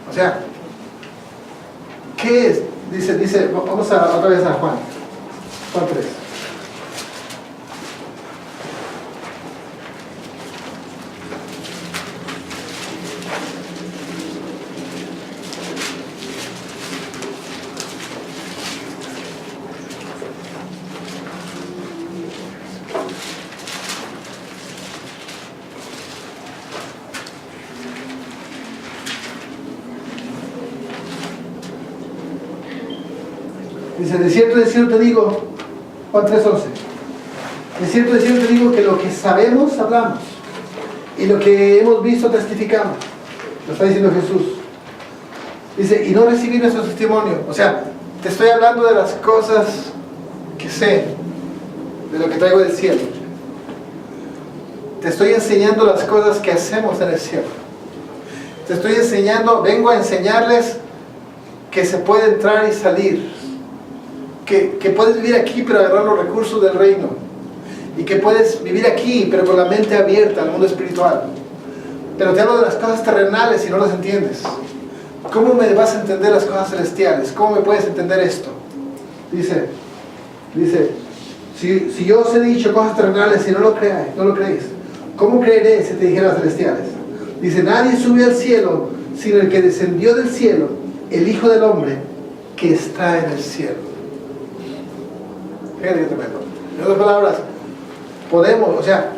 O sea, ¿qué es? Dice, vamos otra vez a Juan 3. Dice, de cierto te digo, Juan 3:11, de cierto te digo que lo que sabemos hablamos y lo que hemos visto testificamos. Lo está diciendo Jesús. Dice, y no recibí nuestro testimonio. O sea, te estoy hablando de las cosas que sé, de lo que traigo del cielo. Te estoy enseñando las cosas que hacemos en el cielo. Te estoy enseñando, vengo a enseñarles que se puede entrar y salir. Que puedes vivir aquí pero agarrar los recursos del reino, y que puedes vivir aquí pero con la mente abierta al mundo espiritual. Pero te hablo de las cosas terrenales y no las entiendes. ¿Cómo me vas a entender las cosas celestiales? ¿Cómo me puedes entender esto? Dice si yo os he dicho cosas terrenales y no lo creéis, ¿cómo creeré si te dijera las celestiales? Dice, nadie subió al cielo sino el que descendió del cielo, el Hijo del Hombre que está en el cielo. Fíjate que tremendo. En otras palabras, podemos, o sea,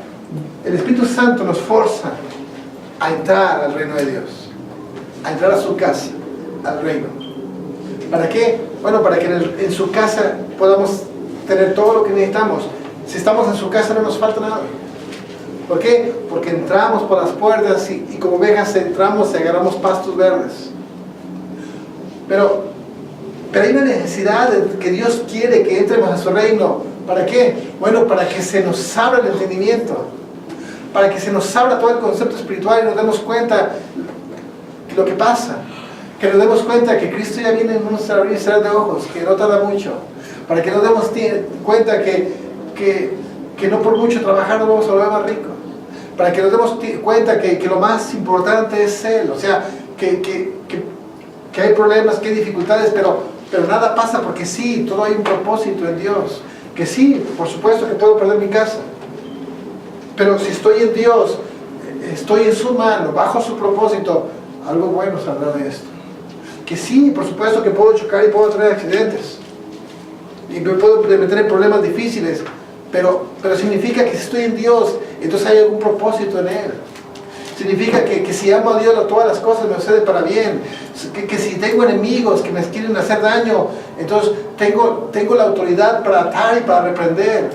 el Espíritu Santo nos forza a entrar al reino de Dios, a entrar a su casa, al reino. ¿Para qué? Bueno, para que en su casa podamos tener todo lo que necesitamos. Si estamos en su casa no nos falta nada. ¿Por qué? Porque entramos por las puertas y como ovejas entramos y agarramos pastos verdes. Pero hay una necesidad de que Dios quiere que entremos a su reino. ¿Para qué? Bueno, para que se nos abra el entendimiento. Para que se nos abra todo el concepto espiritual y nos demos cuenta de lo que pasa. Que nos demos cuenta que Cristo ya viene en un abrir y cerrar de ojos, que no tarda mucho. Para que nos demos cuenta que no por mucho trabajar nos vamos a volver más ricos. Para que nos demos cuenta que lo más importante es Él. O sea, que hay problemas, que hay dificultades, pero nada pasa porque sí, todo hay un propósito en Dios. Que sí, por supuesto que puedo perder mi casa. Pero si estoy en Dios, estoy en su mano, bajo su propósito, algo bueno saldrá de esto. Que sí, por supuesto que puedo chocar y puedo tener accidentes. Y me puedo meter en problemas difíciles. Pero significa que si estoy en Dios, entonces hay algún propósito en Él. Significa que si amo a Dios, todas las cosas me suceden para bien. Que si tengo enemigos que me quieren hacer daño, entonces tengo la autoridad para atar y para reprender.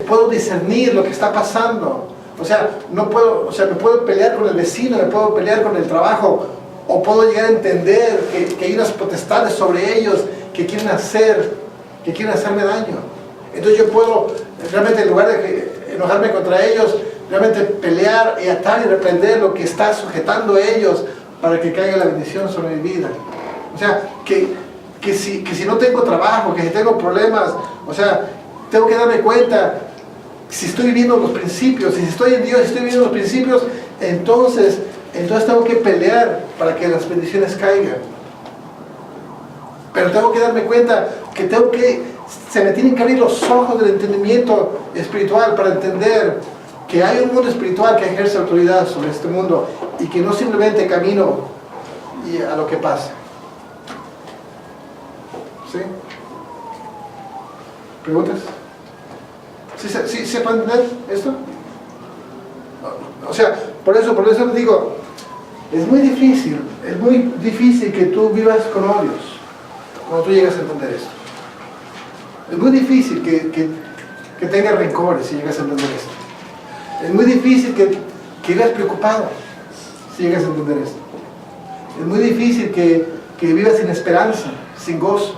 Puedo discernir lo que está pasando. O sea, me puedo pelear con el vecino, me puedo pelear con el trabajo, o puedo llegar a entender que hay unas potestades sobre ellos que quieren hacerme daño. Entonces yo puedo, realmente en lugar de enojarme contra ellos, realmente pelear y atar y reprender lo que está sujetando a ellos para que caiga la bendición sobre mi vida. O sea, que si no tengo trabajo, que si tengo problemas, o sea, tengo que darme cuenta si estoy viviendo los principios, si estoy en Dios, si estoy viviendo los principios, entonces tengo que pelear para que las bendiciones caigan. Pero tengo que darme cuenta que se me tienen que abrir los ojos del entendimiento espiritual para entender que hay un mundo espiritual que ejerce autoridad sobre este mundo y que no simplemente camino a lo que pasa. ¿Sí? ¿Preguntas? ¿Sí se puede entender esto? O sea, por eso les digo, es muy difícil que tú vivas con odios cuando tú llegas a entender esto. Es muy difícil que tengas rencores si llegas a entender esto. Es muy difícil que vivas preocupado si llegas a entender esto. Es muy difícil que vivas sin esperanza, sin gozo,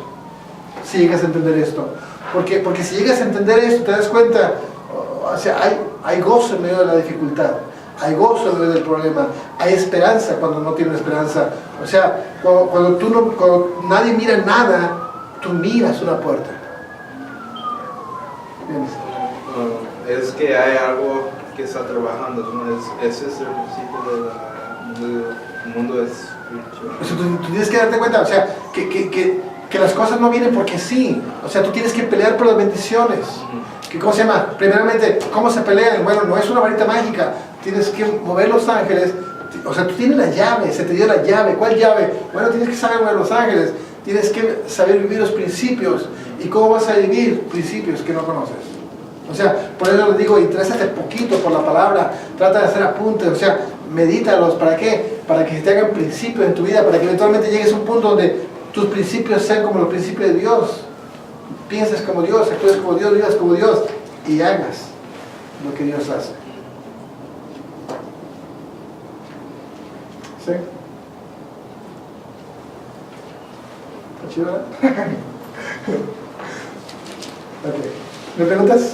si llegas a entender esto. Porque si llegas a entender esto, te das cuenta, o sea, hay gozo en medio de la dificultad, hay gozo en medio del problema, hay esperanza cuando no tienes esperanza. O sea, cuando nadie mira nada, tú miras una puerta. Es que hay algo que está trabajando, ¿no? Ese es el principio del mundo espiritual. O sea, tú tienes que darte cuenta, o sea, que las cosas no vienen porque sí. O sea, tú tienes que pelear por las bendiciones. ¿Cómo se llama? Primeramente, ¿cómo se pelean? Bueno, no es una varita mágica. Tienes que mover los ángeles. O sea, tú tienes la llave, se te dio la llave. ¿Cuál llave? Bueno, tienes que saber mover los ángeles. Tienes que saber vivir los principios. ¿Y cómo vas a vivir principios que no conoces? O sea, por eso les digo, interésate poquito por la palabra, trata de hacer apuntes, o sea, medítalos. ¿Para qué? Para que te hagan principios en tu vida, para que eventualmente llegues a un punto donde tus principios sean como los principios de Dios. Pienses como Dios, actúes como Dios, vivas como Dios y hagas lo que Dios hace. ¿Sí? ¿Está chido, verdad? Ok. ¿Me preguntas?